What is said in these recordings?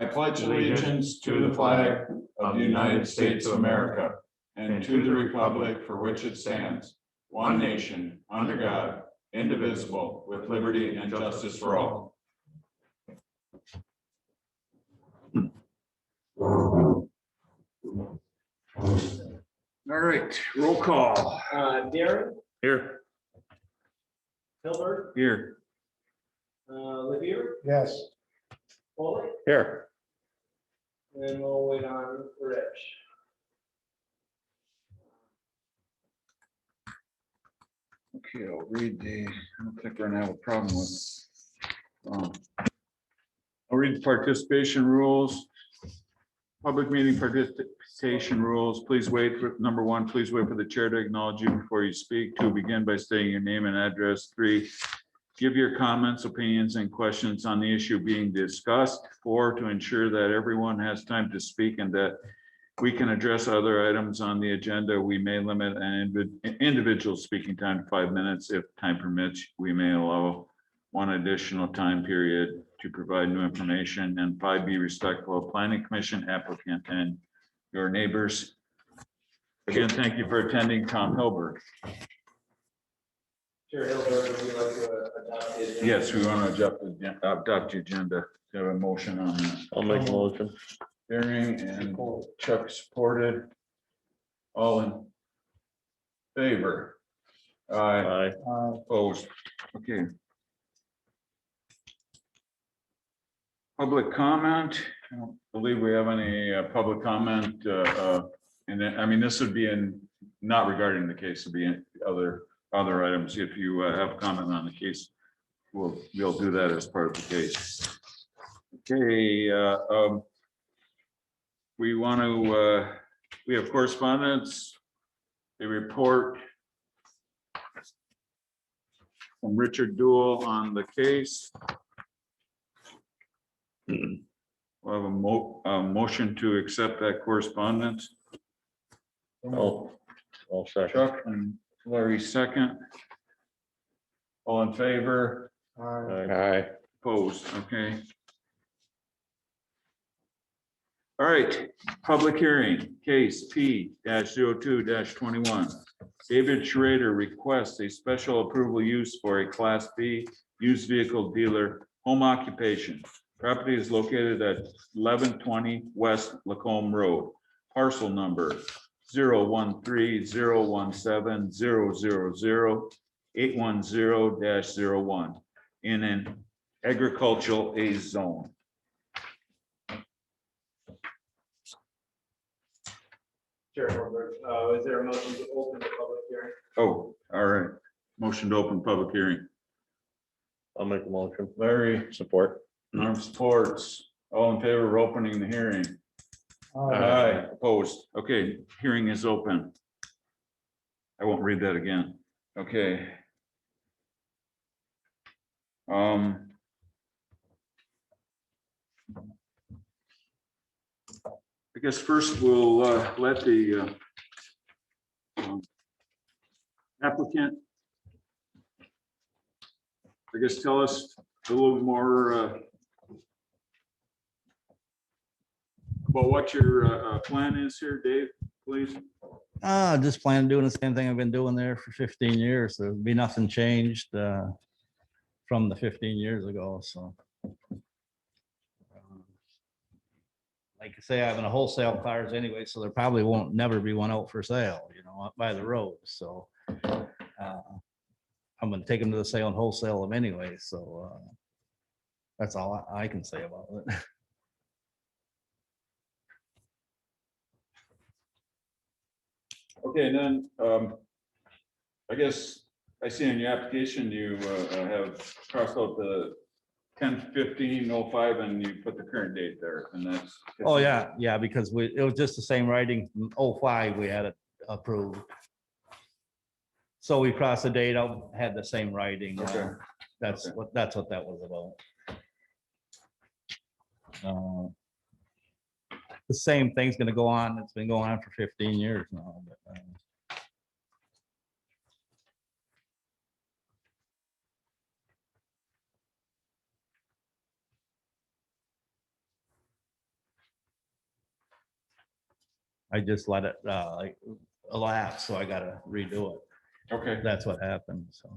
I pledge allegiance to the flag of the United States of America and to the republic for which it stands, one nation, under God, indivisible, with liberty and justice for all. All right, roll call. Darren, Here. Hilbert, Here. Levere, Yes. Foley, Here. and we'll wait on Rich. Okay, I'll read the, I don't think we're gonna have a problem with. I'll read the participation rules. Public meeting participation rules. Please wait for, number one, please wait for the chair to acknowledge you before you speak. Two, begin by stating your name and address. Three, give your comments, opinions, and questions on the issue being discussed. Four, to ensure that everyone has time to speak and that we can address other items on the agenda. We may limit an individual speaking time to 5 minutes. If time permits, we may allow one additional time period to provide new information. And five, be respectful of planning commission, applicant, and your neighbors. Again, thank you for attending. Tom Hilbert. Chair Hilbert, would you like to adopt the agenda? Yes, we want to adopt the agenda. Do you have a motion on that? I'll make a motion. Hearing and Chuck supported. All in favor? Aye. Aye. Opposed? Okay. Public comment. I don't believe we have any public comment. And then, I mean, this would be in, not regarding the case, would be in other items. If you have a comment on the case, we'll do that as part of the case. Okay. We want to, we have correspondence, a report from Richard Duell on the case. We'll have a motion to accept that correspondence. I'll second. Chuck and Larry second. All in favor? Aye. Opposed, okay. All right, public hearing, case P-02-21. David Schrader requests a special approval use for a Class B used vehicle dealer home occupation. Property is located at 1120 West Lacombe Road, parcel number 013-017-000-810-01 in an agricultural A zone. Chair Hilbert, is there a motion to open the public hearing? Oh, all right. Motion to open public hearing. I'll make a motion. Larry, Support. Norm supports. All in favor of opening the hearing? Aye. Opposed. Okay, hearing is open. I won't read that again. Okay. I guess first we'll let the applicant, I guess, tell us a little more about what your plan is here, Dave, please. Just plan on doing the same thing I've been doing there for 15 years. There'll be nothing changed from the 15 years ago, so. Like I say, I'm gonna wholesale cars anyway, so there probably won't never be one out for sale, you know, up by the road, so. I'm gonna take them to the sale and wholesale them anyway, so that's all I can say about it. Okay, and then I guess I see in your application, you have crossed out the 10/15/05 and you put the current date there, and that's. Oh, yeah, because it was just the same writing from 05 we had it approved. So we crossed the date out, had the same writing. Okay. That's what that was about. The same thing's gonna go on. It's been going on for 15 years now. But, I just let it like elapse, so I gotta redo it. Okay, That's what happened, so.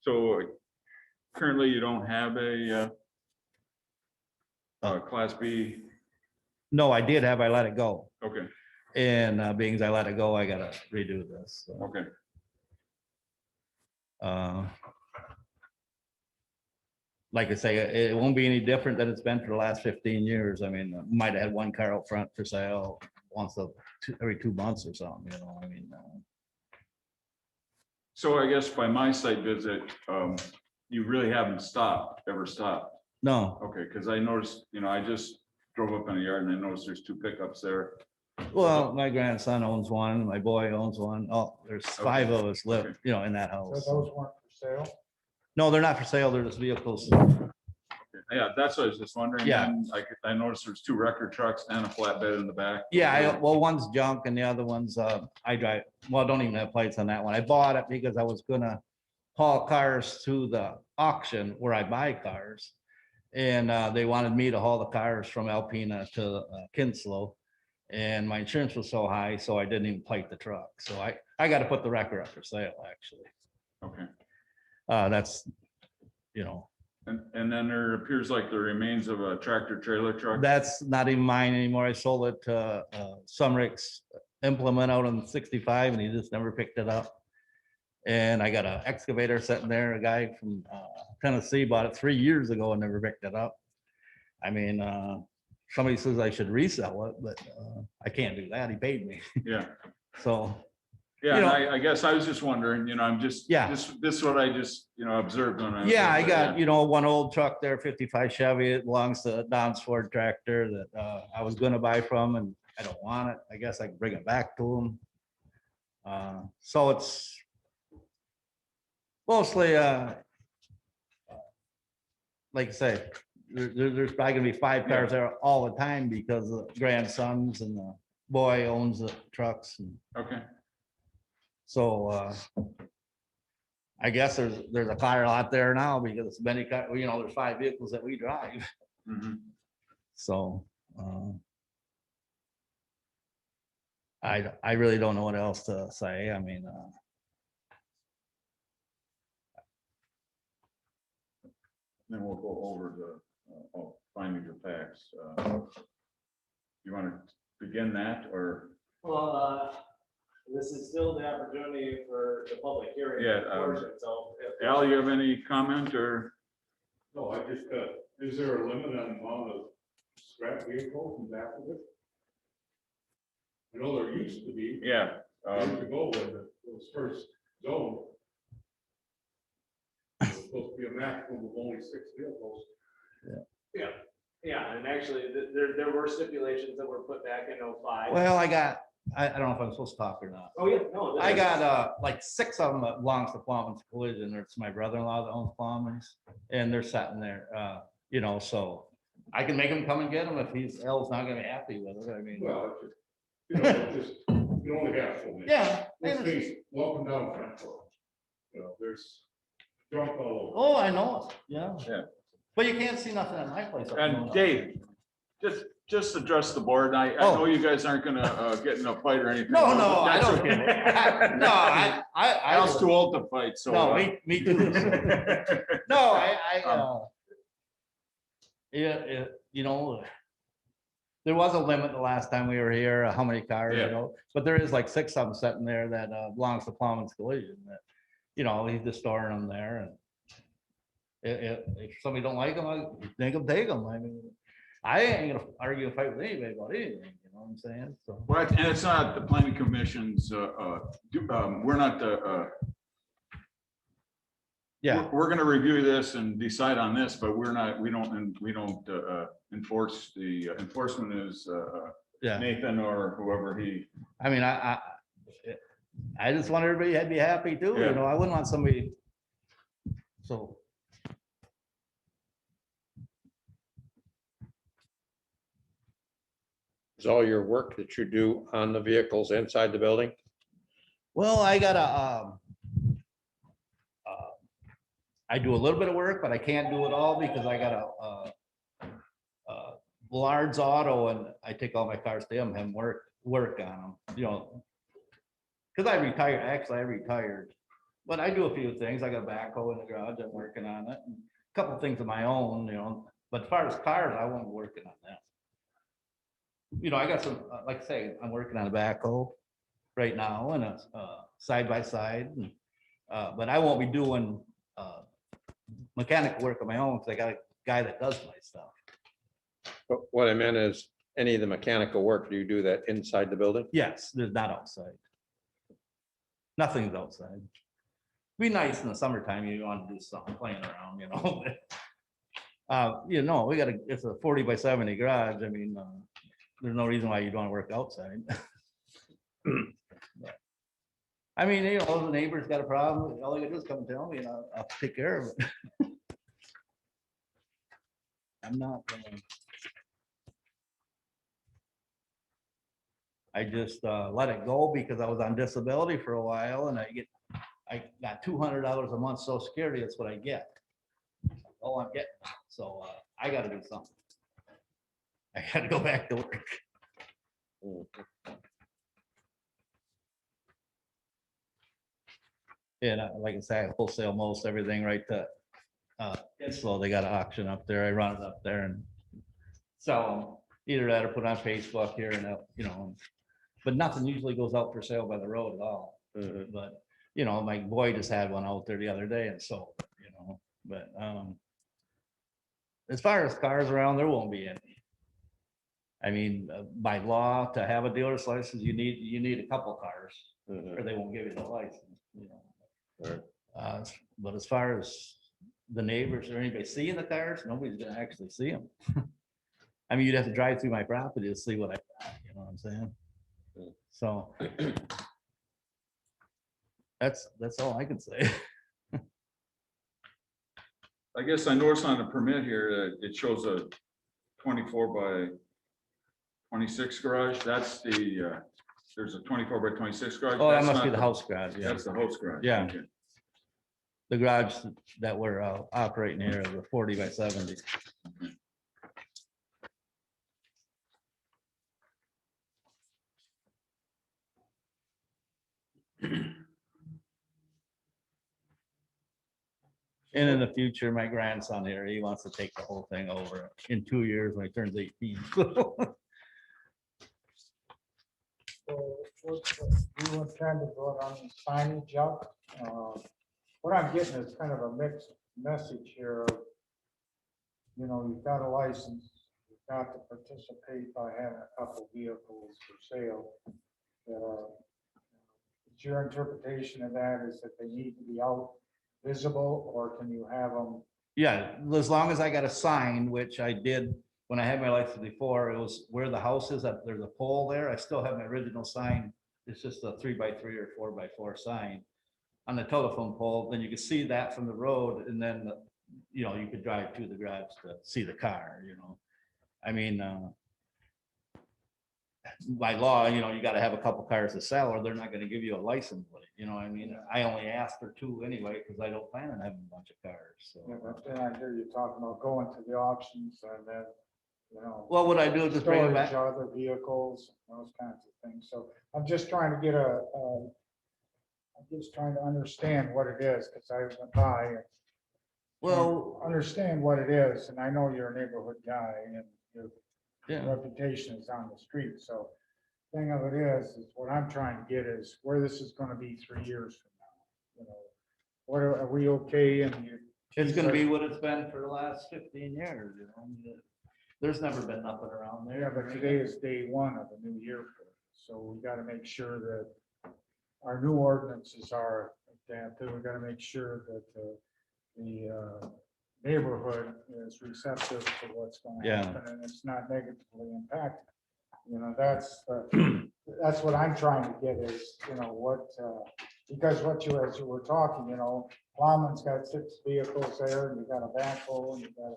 so currently you don't have a Class B? No, I did have, I let it go. Okay, And being as I let it go, I gotta redo this. So, okay. like I say, it won't be any different than it's been for the last 15 years. I mean, might have had one car out front for sale every 2 months or something, you know, I mean. So I guess by my site visit, you really haven't ever stopped. No, Okay, because I noticed, I just drove up in the yard and I noticed there's 2 pickups there. well, my grandson owns one, my boy owns one. Oh, there's 5 of us live, Okay. in that house. So those weren't for sale? No, they're not for sale. They're just vehicles. Yeah, that's what I was just wondering. Yeah. And I noticed there's 2 record trucks and a flatbed in the back. Yeah, well, one's junk and the other one's, I drive, well, I don't even have plates on that one. I bought it because I was gonna haul cars to the auction where I buy cars. And they wanted me to haul the cars from Alpena to Kinslow. And my insurance was so high, so I didn't even plate the truck. So I got to put the record up for sale, actually. Okay. That's, And then there appears like the remains of a tractor trailer truck. that's not even mine anymore. I sold it to Sumrick's implement out on 65 and he just never picked it up. And I got an excavator sitting there. A guy from Tennessee bought it 3 years ago and never picked it up. I mean, somebody says I should resell it, but I can't do that. He paid me. Yeah. So, Yeah, You and know- I guess I was just wondering, I'm just, Yeah. this is what I just, observed when I. was yeah, I over got, there. one old truck there, 55 Chevy. It belongs to Don's Ford tractor that I was gonna buy from and I don't want it. I guess I can bring it back to him. So it's mostly, like I say, there's probably gonna be 5 cars there all the time because the grandsons and the boy owns the trucks. And Okay, so I guess there's a car lot there now because it's many, there's 5 vehicles that we drive. mhm. So I really don't know what else to say. I mean, Then we'll go over the findings of facts. You want to begin that or? Well, this is still the opportunity for the public hearing. Yeah, portion, so if- Al, you have any comment or? No, I just, is there a limit on the amount of scrap vehicles in back of it? I know there used to be, Yeah. years ago when it was first zoned. It was supposed to be a maximum of only 6 vehicles. Yeah, and actually, there were stipulations that were put back in 05. well, I don't know if I'm supposed to talk or not. Oh, yeah, no. I got like 6 of them that belongs to Plumman's Collision. It's my brother-in-law that owns Plumman's and they're sitting there, so I can make him come and get them if Al's not gonna be happy with it. I mean, Well, it's just, you only have so many. yeah. This thing's walking down Front Road. There's junk all over. Oh, I know it, yeah. Yeah. But you can't see nothing at my place. And Dave, just address the board. I know you guys aren't gonna get in a fight or anything. Oh. No, I don't get it. No, I Al's too old to fight, so. No, me too. No, yeah, there was a limit the last time we were here, how many cars, Yeah. but there is like 6 of them sitting there that belongs to Plumman's Collision that, he's just storing them there and if somebody don't like them, I think them, take them. I mean, I ain't gonna argue and fight with anybody about anything, you know what I'm saying? So, Well, and it's not the planning commission's, we're not the, yeah, we're gonna review this and decide on this, but we don't enforce. The enforcement is yeah. Nathan or whoever he. I mean, I just want everybody to be happy too, Yeah. I wouldn't want somebody. So. Is all your work that you do on the vehicles inside the building? Well, I gotta, I do a little bit of work, but I can't do it all because I got a Lards Auto and I take all my cars to him, have him work work on them, because I retired, but I do a few things. I got a backhoe in the garage, I'm working on it, and a couple things of my own, but as far as cars, I won't be working on that. I got some, like I say, I'm working on a backhoe right now and a side by side, but I won't be doing mechanical work on my own because I got a guy that does my stuff. But what I meant is, any of the mechanical work, do you do that inside the building? Yes, there's not outside. Nothing's outside. Be nice in the summertime, you want to do something playing around, we got it's a 40 by 70 garage. I mean, there's no reason why you'd want to work outside. But, I mean, the neighbor's got a problem, all they gotta do is come tell me and I'll take care of it. I'm not. I just let it go because I was on disability for a while and I got $200 a month Social Security. That's what I get. Oh, I'm getting. So I got to do something. I got to go back to work. And like I said, I wholesale most everything right to Inslow. They got an auction up there. I run it up there and sell them. Either that or put on Facebook here and out, but nothing usually goes out for sale by the road at all. Mhm. But, my boy just had one out there the other day and sold it, but as far as cars around, there won't be any. I mean, by law, to have a dealer's license, you need a couple cars Mhm. or they won't give you the license, Right. But as far as the neighbors or anybody seeing the cars, nobody's gonna actually see them. I mean, you'd have to drive through my property to see what I got, you know what I'm saying? So that's all I can say. I guess I noticed on the permit here, that it shows a 24 by 26 garage. That's there's a 24 by 26 garage. Oh, that That's must not be the house garage, yeah. That's the house garage. Yeah. Okay. The garage that we're operating here is a 40 by 70. And in the future, my grandson here, he wants to take the whole thing over in 2 years when he turns 18. So we were trying to vote on the signage up. What I'm getting is kind of a mixed message here. You've got a license, you've got to participate by having a couple vehicles for sale. It's your interpretation of that is that they need to be out visible, or can you have them? Yeah, as long as I got a sign, which I did when I had my license before, it was where the house is, that there's a pole there. I still have my original sign. It's just a 3x3 or 4x4 sign on the telephone pole. Then you can see that from the road, and then, you could drive to the garage to see the car, I mean, by law, you gotta have a couple cars to sell or they're not gonna give you a license plate, I mean, I only asked for 2 anyway, because I don't plan on having a bunch of cars, so. Yeah, but then I hear you talking about going to the auctions and then, Well, what I do is just bring it storage, back. other vehicles, those kinds of things. So I'm just trying to I'm just trying to understand what it is, because I went by and Well, understand what it is, and I know you're a neighborhood guy and your yeah, reputation is on the street, so thing of it is what I'm trying to get is where this is gonna be 3 years from now. What are we okay? And it's gonna be what it's been for the last 15 years, There's never been nothing around there. Yeah, but today is day 1 of the new year, for it. So we gotta make sure that our new ordinances are adapted. We gotta make sure that the neighborhood is receptive to what's going to Yeah. happen and it's not negatively impacted. That's what I'm trying to get is, because as you were talking, Plowman's got 6 vehicles there, and you got a backhoe, and you got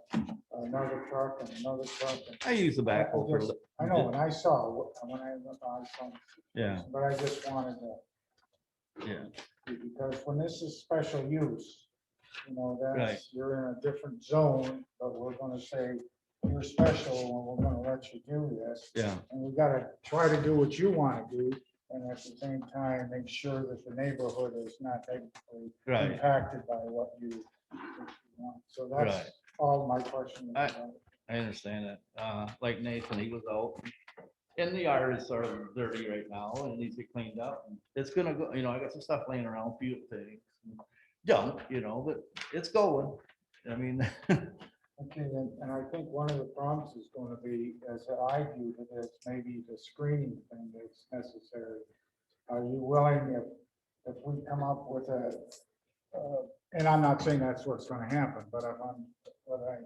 another truck and another truck. And I use the backhoe for, I know, and I saw, yeah, but I just wanted to, yeah, because when this is special use, Right. you're in a different zone, but we're gonna say you're special and we're gonna let you do this. Yeah, And we gotta try to do what you wanna do, and at the same time, make sure that the neighborhood is not negatively right. impacted by what you want. So that's Right. all my question. I understand it. Like Nathan, he was out. And the yard is sort of dirty right now and it needs to be cleaned up. It's gonna go, I got some stuff laying around, few things. Junk, but it's going. I mean, Okay, and I think one of the problems is gonna be, as I viewed it, is maybe the screening thing that's necessary. Are you willing, if we come up with and I'm not saying that's what's gonna happen, but what I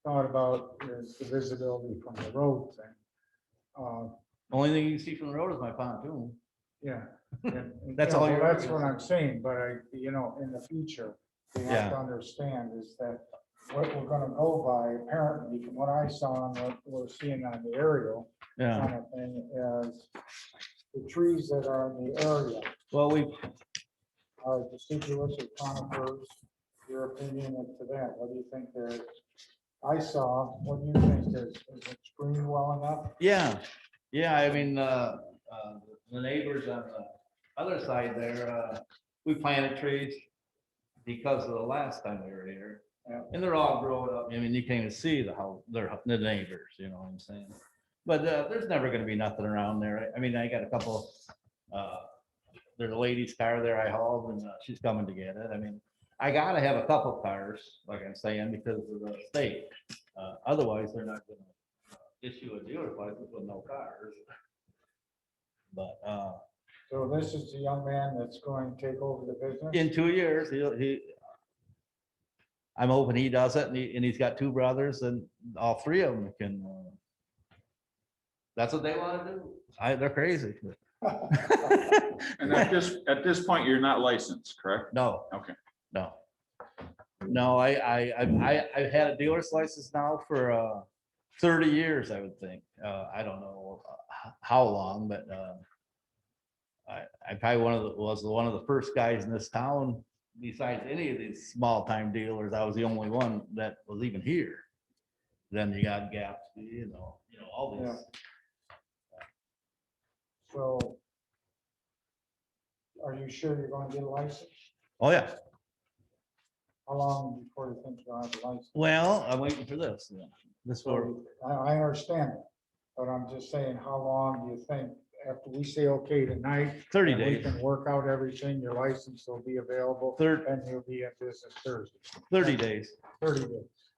thought about is the visibility from the road thing. only thing you can see from the road is my pontoon. Yeah. That's all well, you're- That's what I'm saying, but in the future, we have Yeah. to understand is that what we're gonna go by, apparently, from what I saw and what we're seeing on the aerial Yeah, kind of thing, is the trees that are in the area well, are deciduous or conifers. Your opinion as to that, what do you think there? I saw, what do you think, is it screened well enough? yeah, I mean, the neighbors on the other side there, we planted trees because of the last time we were here. Yeah. And they're all grown up. I mean, you can't even see the neighbors, you know what I'm saying? But there's never gonna be nothing around there. I mean, I got a couple, there's a lady's car there I hauled and she's coming to get it. I mean, I gotta have a couple cars, like I'm saying, because of the state. Otherwise, they're not gonna issue a dealer's license with no cars. But So this is the young man that's going to take over the business? in 2 years, I'm hoping he does it, and he's got two brothers, and all three of them can. That's what they want to do. They're crazy. And at this point, you're not licensed, correct? No. Okay. No, I've had a dealer's license now for 30 years, I would think. I don't know how long, but I probably was one of the first guys in this town. Besides any of these small time dealers, I was the only one that was even here. Then you got Gaps, all these. Yeah. So are you sure you're going to get a license? Oh, yeah. How long before you think you'll have a license? Well, I'm waiting for this. This for, I understand it, but I'm just saying, how long do you think after we say okay tonight? 30 and we days. can work out everything, your license will be available and you'll be in business Thursday, 30 days. 30 days.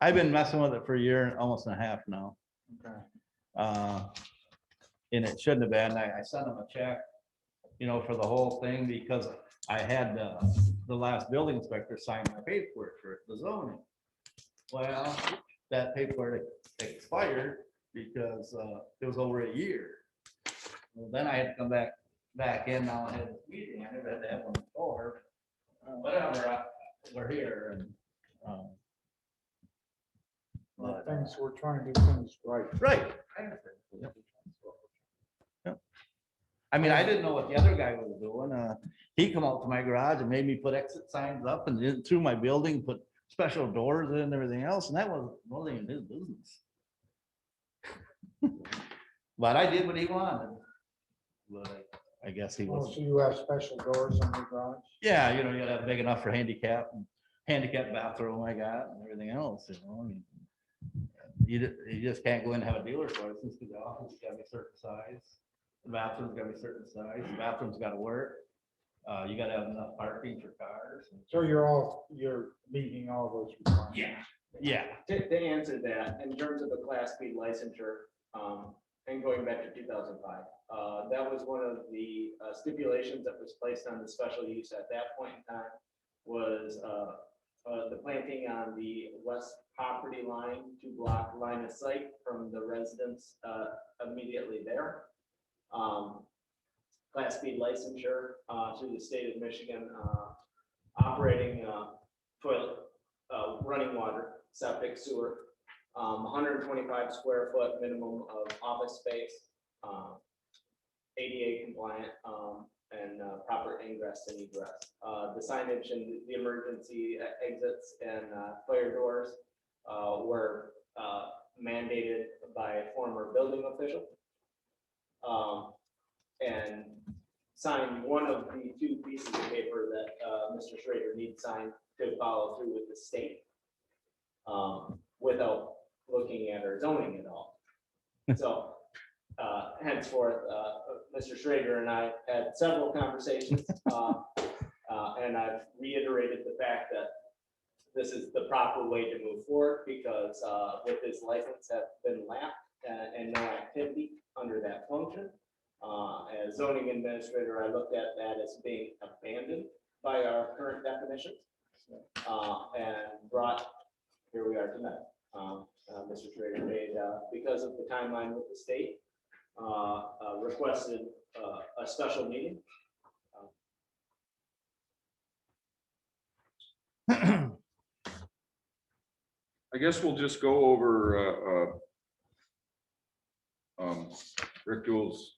I've been messing with it for a year, almost and a half now. Okay. And it shouldn't have been. I sent him a check, for the whole thing because I had the last building inspector sign my paperwork for the zoning. Well, that paperwork expired because it was over a year. Well, then I had to come back in now and have this meeting. I never had to have one before. Whatever, we're here and. Well, But, things, we're trying to do things right. right. Yep. I mean, I didn't know what the other guy was doing. He come out to my garage and made me put exit signs up and then through my building, put special doors in and everything else, and that wasn't even his business. But I did what he wanted. But I guess he Oh, was, so you have special doors on your garage? yeah, you gotta have big enough for handicap bathroom I got and everything else, I mean. You just can't go in and have a dealer's license because the office has gotta be a certain size. The bathroom's gotta be a certain size, the bathroom's gotta work. You gotta have enough parking for cars. So you're meeting all those requirements? Yeah, To answer that, in terms of the Class B licensure, and going back to 2005, that was one of the stipulations that was placed on the special use at that point in time was the planting on the west property line to block line of sight from the residents immediately there. Class B licensure through the state of Michigan, operating toilet, running water, septic, sewer, 125 square foot minimum of office space, ADA compliant, and proper ingress and egress. The signage and the emergency exits and fire doors were mandated by a former building official. And sign one of the two pieces of paper that Mr. Schrader needs signed to follow through with the state, without looking at our zoning at all. So henceforth, Mr. Schrader and I had several conversations, and I've reiterated the fact that this is the proper way to move forward, because with this license have been lapsed and no activity under that function. As zoning administrator, I looked at that as being abandoned by our current definitions, and brought, here we are tonight. Mr. Schrader made, because of the timeline with the state, requested a special meeting. I guess we'll just go over Rick Dool's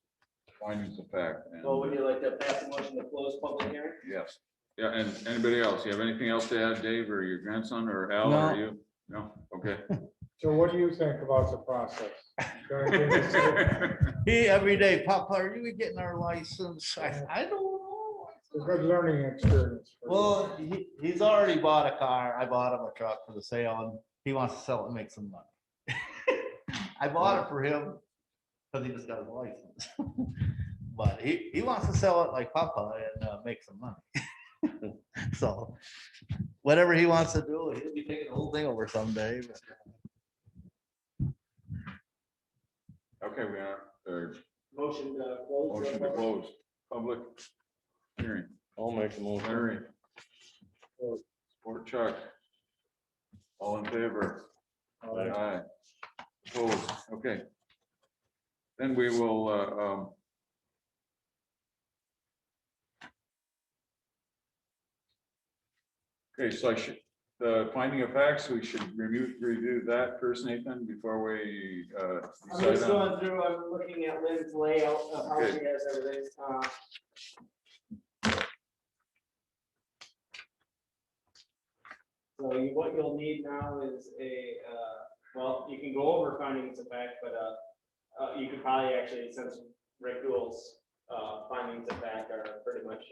findings of fact. and- Well, would you like to pass a motion to close public hearing? Yes. Yeah, and anybody else? You have anything else to add, Dave, or your grandson, or Al, No. or you? No? Okay. So what do you think about the process? Gonna give us a- He every day, Papa, are you getting our license? I don't know. It's a good learning experience. for you. Well, he's already bought a car. I bought him a truck for the sale and he wants to sell it and make some money. I bought it for him because he just got his license. But he wants to sell it like Papa and make some money. So whatever he wants to do, he'll be taking the whole thing over someday. but- Okay, we are, Motion to close. motion to close public hearing. I'll make the motion. Larry. Support Chuck. All in favor? Aye. Opposed, okay. Then we will, okay, so I should, the finding of facts, we should review that first, Nathan, before we I'm decide just on. going through, I'm looking at Lynn's layout of how she Okay. has everything. So what you'll need now is well, you can go over findings of fact, but you could probably actually, since Rick Dool's findings of fact are pretty much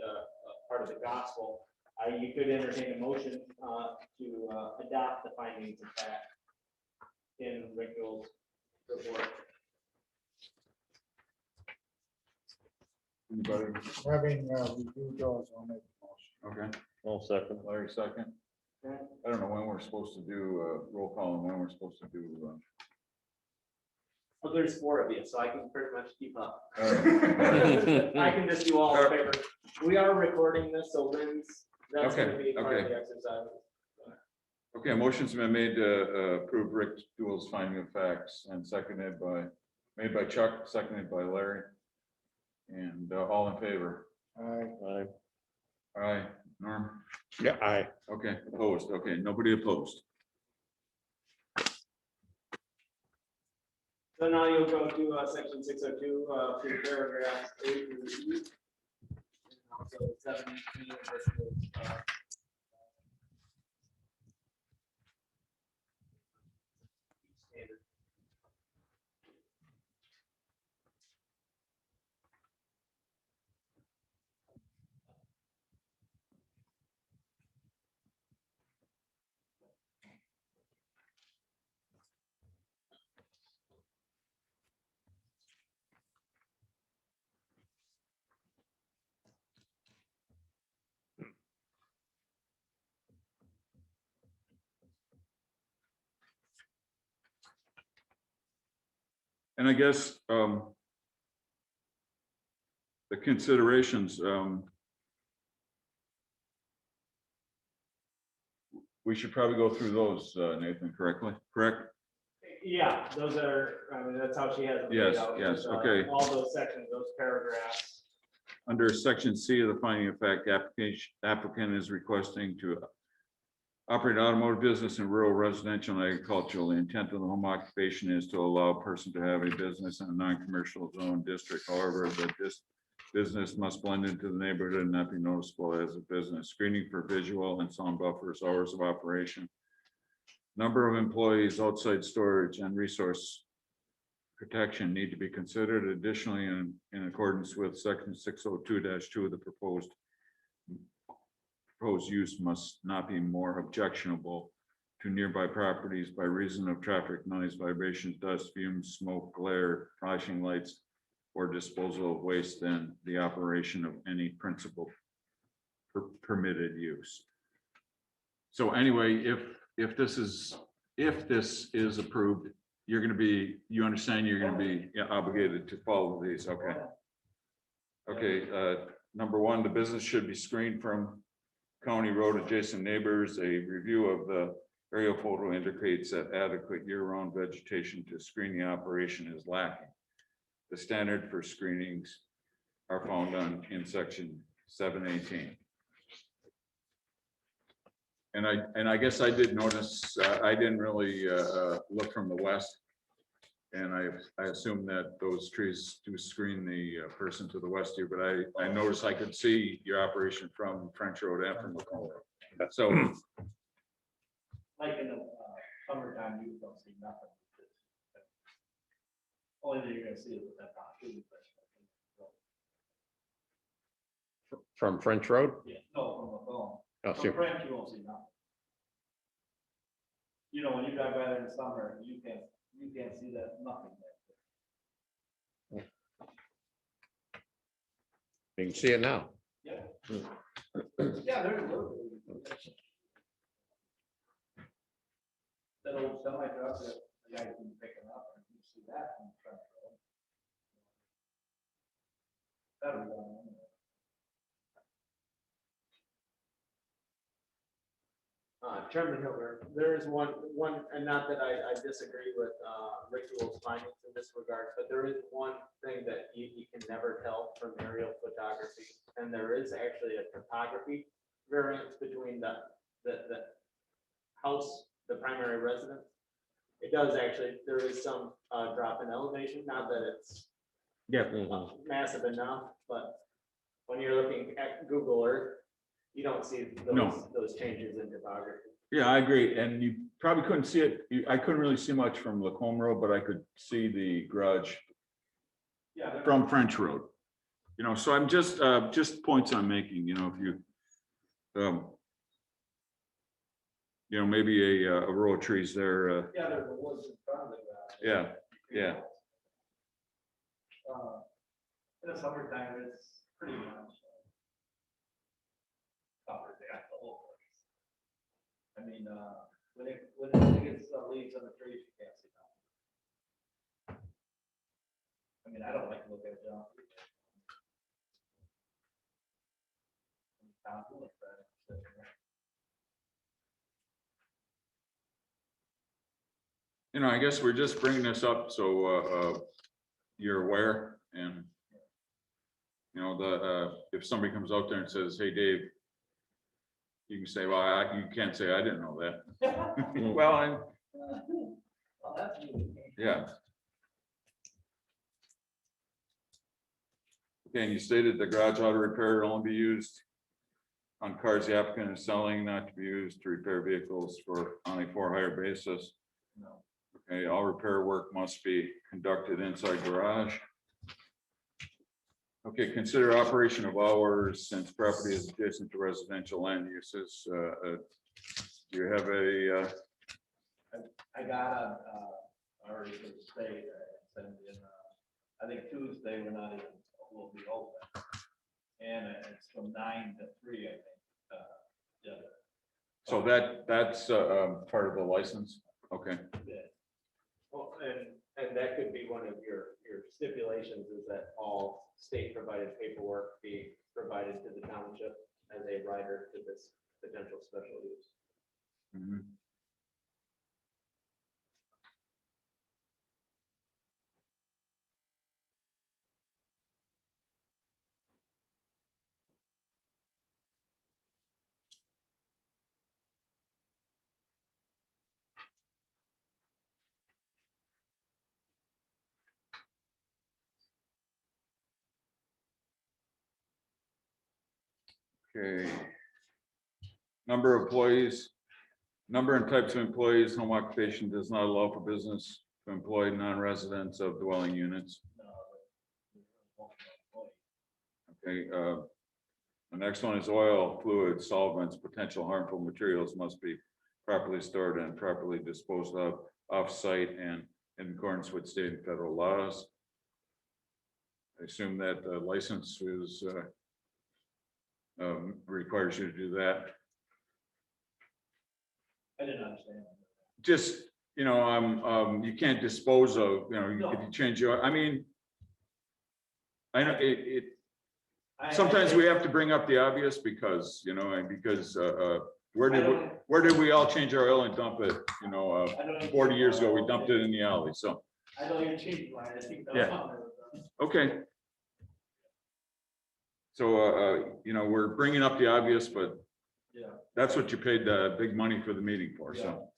part of the gospel, you could entertain a motion to adopt the findings of fact in Rick Dool's report. Anybody? Having reviewed those, I'll make a motion. Okay, I'll second. Larry second. Okay. I don't know when we're supposed to do roll call and when we're supposed to do. Well, there's 4 of you, so I can pretty much keep up. All right. I can just do all in favor. We are recording this, so Lynn's, that's Okay, gonna be part of okay. the exercise. Okay, a motion's been made to approve Rick Dool's finding of facts and seconded by, made by Chuck, seconded by Larry. And all in favor? Aye. Aye. Aye, Norm? Yeah, aye. Okay, opposed, okay, nobody opposed. So now you'll go to section 602, through paragraph 8 through E. And also 17, this is, standard. And I guess the considerations, we should probably go through those, Nathan, correct? Yeah, those are, I mean, that's how she has. it laid Yes, out. yes, It's, okay. All those sections, those paragraphs. Under section C of the finding of fact, applicant is requesting to operate automotive business in rural residential and agricultural. The intent of the home occupation is to allow a person to have a business in a non-commercial zone district. However, this business must blend into the neighborhood and not be noticeable as a business. Screening for visual and sound buffers, hours of operation. Number of employees, outside storage and resource protection need to be considered. Additionally, in accordance with section 602-2 of the proposed use must not be more objectionable to nearby properties by reason of traffic noise, vibrations, dust, fumes, smoke, glare, flashing lights, or disposal of waste than the operation of any principal permitted use. So anyway, if this is approved, you're gonna be, you understand you're gonna be obligated to follow these, okay? Okay, number one, the business should be screened from county road adjacent neighbors. A review of the aerial photo indicates that adequate year-round vegetation to screen the operation is lacking. The standard for screenings are found in section 718. And I guess I did notice, I didn't really look from the west. And I assume that those trees do screen the person to the west here, but I noticed I could see your operation from French Road and from Macomb Road. So, Like in the summertime, you don't see nothing. Only thing you're gonna see is with that property. From French Road? Yeah, no, from the phone. Oh, From see, French, you won't see nothing. You know, when you drive by there in the summer, you can't see that, nothing there. you can see it now. Yeah. Yeah, there's a little bit. That old semi truck that the guy's been picking up, and you see that on the front road. That'll be done anyway. Chairman Hilder, there is one, and not that I disagree with Rick Jewell's findings in this regard, but there is one thing that you can never tell from aerial photography, and there is actually a topography variance between the house, the primary residence. It does actually, there is some drop in elevation, not that it's yeah, massive enough, but when you're looking at Google Earth, you don't see No. those changes in topography. yeah, I agree. And you probably couldn't see it. I couldn't really see much from Lacombe Road, but I could see the garage Yeah. from French Road. You know, so I'm just points I'm making, you know, if you, you know, maybe a row of trees there, Yeah, there's the woods in front of the garage. yeah, yeah. In the summertime, it's pretty much. Covered the whole place. I mean, when it gets leaves on the trees, you can't see nothing. I mean, I don't like to look at it, John. You know, I guess we're just bringing this up so you're aware and you know, if somebody comes out there and says, hey, Dave, you can say, well, you can't say I didn't know that. Well, Well, that's new. yeah. Okay, and you stated the garage auto repair will only be used on cars the applicant is selling, not to be used to repair vehicles on a for-hire basis. No. Okay, all repair work must be conducted inside garage. Okay, consider operation of hours since property is adjacent to residential land uses. Do you have a, I got already for the state, send in, I think Tuesday, we're not even, will be open. And it's from 9 to 3, I think. Yeah. so that's part of the license? Okay, Yeah. Well, and that could be one of your stipulations is that all state provided paperwork be provided to the township as a rider to this potential special use. mhm. Okay. Number of employees, Number and types of employees, home occupation does not allow for business to employ non-residents of dwelling units. Okay, the next one is oil, fluids, solvents, potential harmful materials must be properly stored and properly disposed of off-site and in accordance with state and federal laws. I assume that the license is requires you to do that. I didn't understand. Just, you can't dispose of, if you change your, I mean, I know sometimes we have to bring up the obvious because, where did we all change our oil and dump it? 40 years ago, we dumped it in the alley, so, I know you're changing mine, I think. Yeah. okay. So, we're bringing up the obvious, but Yeah. that's what you paid the big money for the meeting for, so.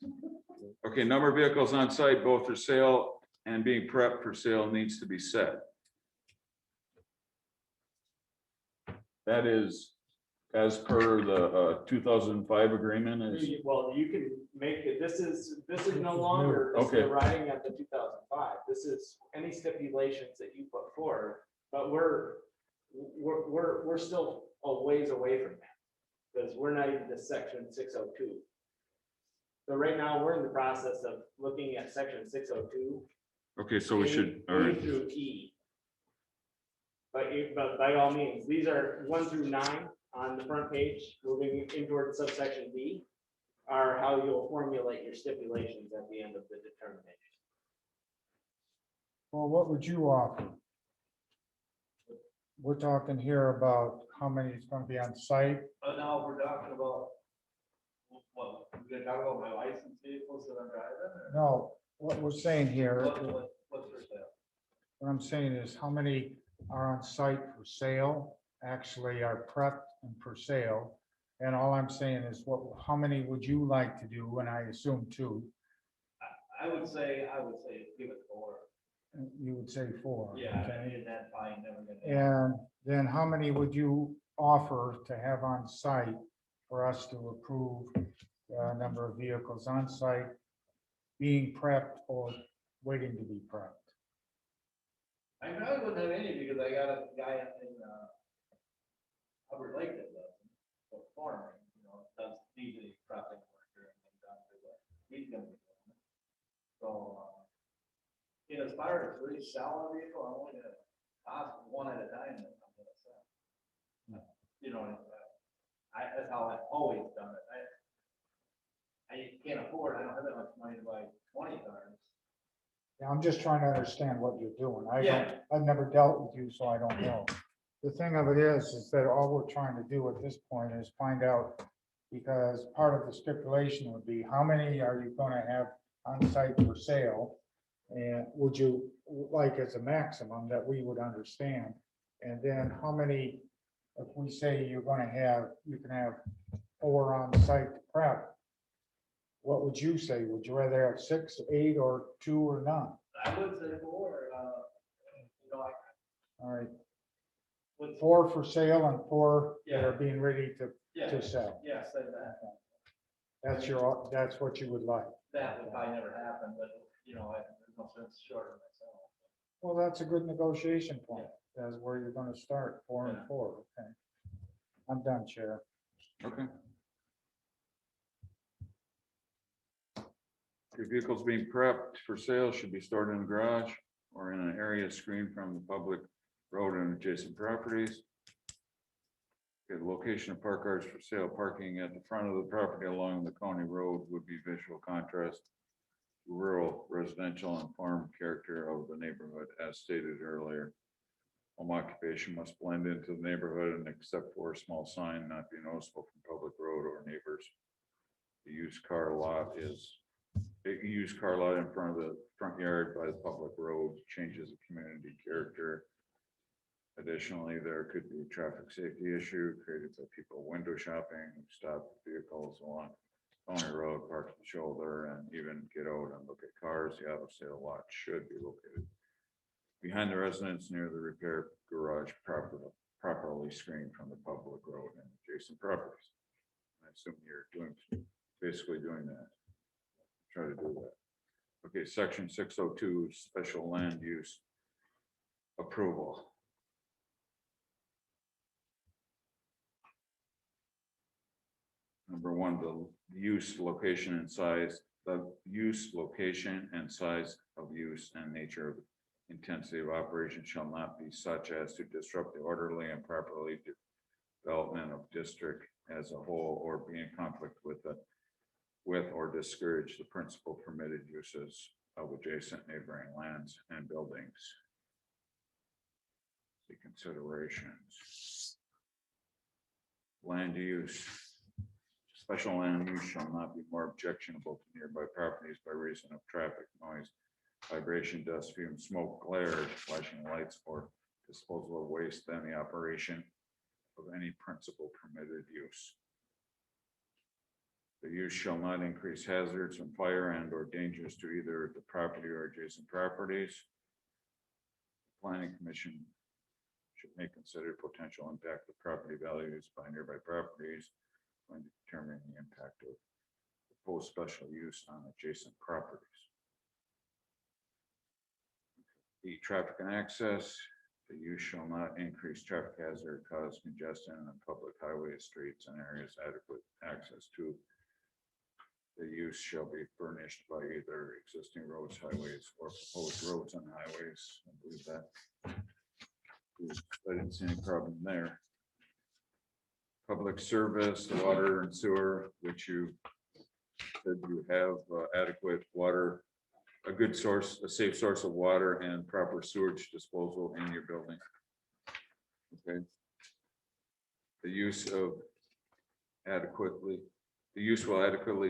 Okay, number of vehicles on site, both for sale and being prepped for sale needs to be set. That is as per the 2005 agreement is, Well, you can make it, this is no longer Okay. riding at the 2005. This is any stipulations that you put forward, but we're still a ways away from that. Because we're not even to section 602. So right now, we're in the process of looking at section 602. okay, so we should, all A right, through E. But by all means, these are 1 through 9 on the front page, moving in toward subsection B, are how you'll formulate your stipulations at the end of the determination. Well, what would you offer? We're talking here about how many is gonna be on site. But now we're talking about, well, we're gonna talk about my licensed vehicles that I'm driving, No, what we're saying here, or what's for sale? what I'm saying is how many are on site for sale, actually are prepped and for sale. And all I'm saying is how many would you like to do? And I assume 2. I would say give it 4. You would say 4. Yeah, okay? and that fine never gonna. And then how many would you offer to have on site for us to approve the number of vehicles on site being prepped or waiting to be prepped? I probably wouldn't have any because I got a guy in Hubbard Lake that does it, for me, does easy prepping work or anything done to it. He's gonna be doing it. So, as far as really selling a vehicle, I'm only gonna ask one at a time that I'm gonna sell. That's how I've always done it. I can't afford, I don't have that much money to buy 20 cars. Yeah, I'm just trying to understand what you're doing. Yeah. I've never dealt with you, so I don't know. The thing of it is that all we're trying to do at this point is find out, because part of the stipulation would be, how many are you gonna have on site for sale? And would you like as a maximum that we would understand? And then how many, if we say you can have 4 on site to prep, what would you say? Would you rather have 6, 8, or 2, or none? I would say 4, All right, with 4 for sale and 4 that Yeah. are being ready yeah, to sell. yeah, say that. That's what you would like. That would probably never happen, but, there's no sense short of myself. Well, that's a good negotiation point. That's where you're gonna start, 4 and Yeah. 4, okay. I'm done, Chair. okay. Your vehicles being prepped for sale should be stored in a garage or in an area screened from the public road and adjacent properties. Okay, the location of park cars for sale, parking at the front of the property along the county road would be visual contrast to rural, residential, and farm character of the neighborhood, as stated earlier. Home occupation must blend into the neighborhood and except for a small sign not be noticeable from public road or neighbors. The used car lot in front of the front yard by the public road changes the community character. Additionally, there could be a traffic safety issue created by people window shopping, stop vehicles along County Road, park at the shoulder, and even get out and look at cars. The auto sale lot should be located behind the residence near the repair garage, properly screened from the public road and adjacent properties. I assume you're doing basically doing that. Try to do that. Okay, section 602, special land use approval. Number one, the use, location and size, the use, location and size of use and nature of intensity of operation shall not be such as to disrupt the orderly and properly development of district as a whole or be in conflict with or discourage the principal permitted uses of adjacent neighboring lands and buildings. The considerations. Land use. Special land use shall not be more objectionable to nearby properties by reason of traffic noise, vibration, dust, fume, smoke, glare, flashing lights, or disposal of waste than the operation of any principal permitted use. The use shall not increase hazards from fire and or dangers to either the property or adjacent properties. Planning Commission may consider potential impact of property values by nearby properties when determining the impact of proposed special use on adjacent properties. The traffic and access, the use shall not increase traffic hazard, cause congestion on public highways, streets, and areas adequate access to. The use shall be furnished by either existing roads, highways, or proposed roads and highways. I believe that. I didn't see any problem there. Public service, the water and sewer, which you said you have adequate water, a good source, a safe source of water and proper sewage disposal in your building. Okay. The use will adequately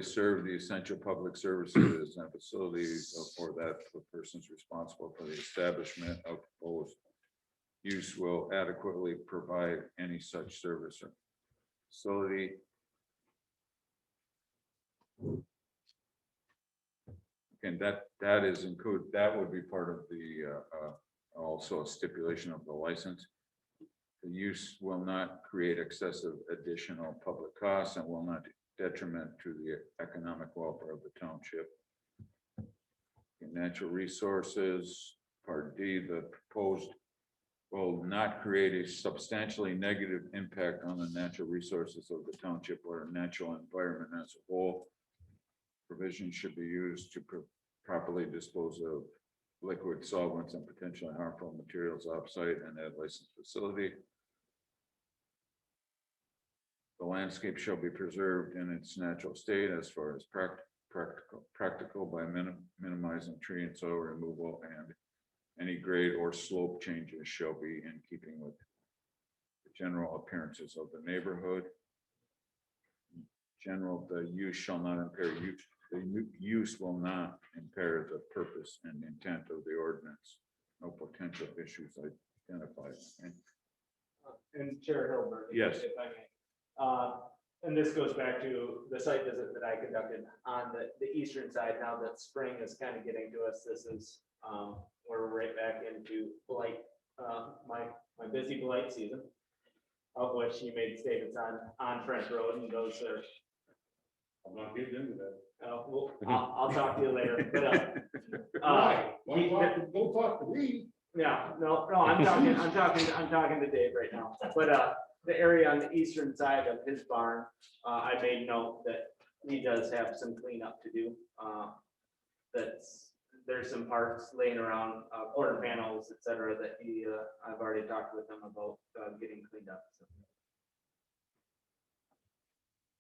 serve the essential public services and facilities for that the persons responsible for the establishment of proposed use will adequately provide any such service or facility. And that is include, that would be part of the also a stipulation of the license. The use will not create excessive additional public costs and will not detriment to the economic welfare of the township. In natural resources, part D, the proposed will not create a substantially negative impact on the natural resources of the township or natural environment as a whole. Provisions should be used to properly dispose of liquid solvents and potentially harmful materials offsite and at licensed facility. The landscape shall be preserved in its natural state as far as practical by minimizing tree and soil removal, and any grade or slope changes shall be in keeping with the general appearances of the neighborhood. The use shall not impair use. The use will not impair the purpose and intent of the ordinance. No potential issues identified. And Chair Hilbert. Yes. If I may. And this goes back to the site visit that I conducted on the eastern side. Now that spring is kind of getting to us, this is, we're right back into blight, my busy blight season, of which you made statements on French Road, and those are. I'm not getting into that. I'll talk to you later, but, Why? Don't talk to me. yeah, no, I'm talking to Dave right now, but, the area on the eastern side of his barn, I made note that he does have some cleanup to do. There's some parts laying around, quarter panels, et cetera, that I've already talked with him about, getting cleaned up. So.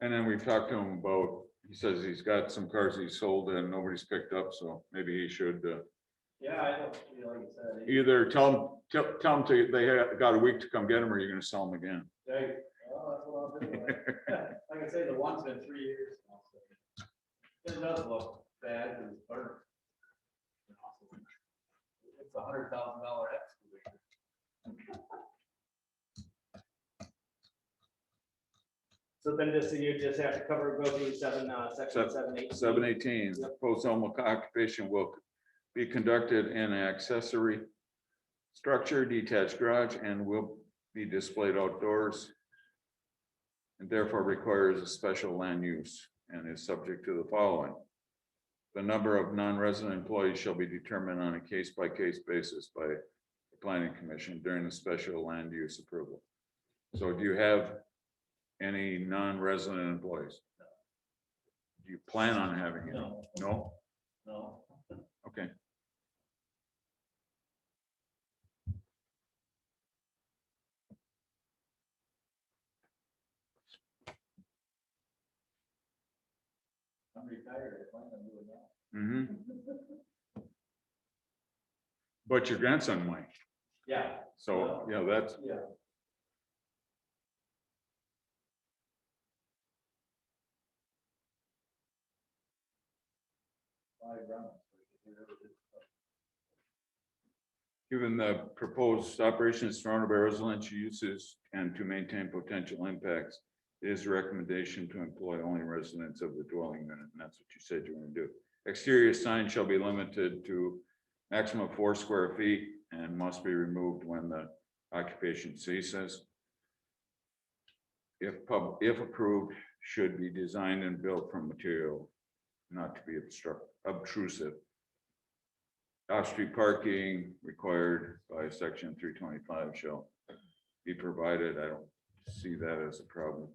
And then we've talked to him about, he says he's got some cars he sold and nobody's picked up, so maybe he should Yeah, I don't, like you said. either tell them they got a week to come get them, or you're gonna sell them again. Hey, well, that's what I'll do. Like I say, the one's been 3 years now, so it does look bad and it's burnt. It's $100,000 excavator. So then you just have to go through section 718. 718, proposed home occupation will be conducted in an accessory structure, detached garage, and will be displayed outdoors, and therefore requires a special land use and is subject to the following. The number of non-resident employees shall be determined on a case-by-case basis by the planning commission during the special land use approval. So do you have any non-resident employees? Do you plan on having any? No. No? No. Okay. I'm retired, I plan on doing that. But your grandson might, Yeah. so, you know, that's, Yeah. Five rounds. given the proposed operation is surrounded by residential uses and to maintain potential impacts, it is a recommendation to employ only residents of the dwelling unit, and that's what you said you want to do. Exterior sign shall be limited to maximum 4 square feet and must be removed when the occupation ceases. If approved, should be designed and built from material not to be obtrusive. Off-street parking required by section 325 shall be provided. I don't see that as a problem.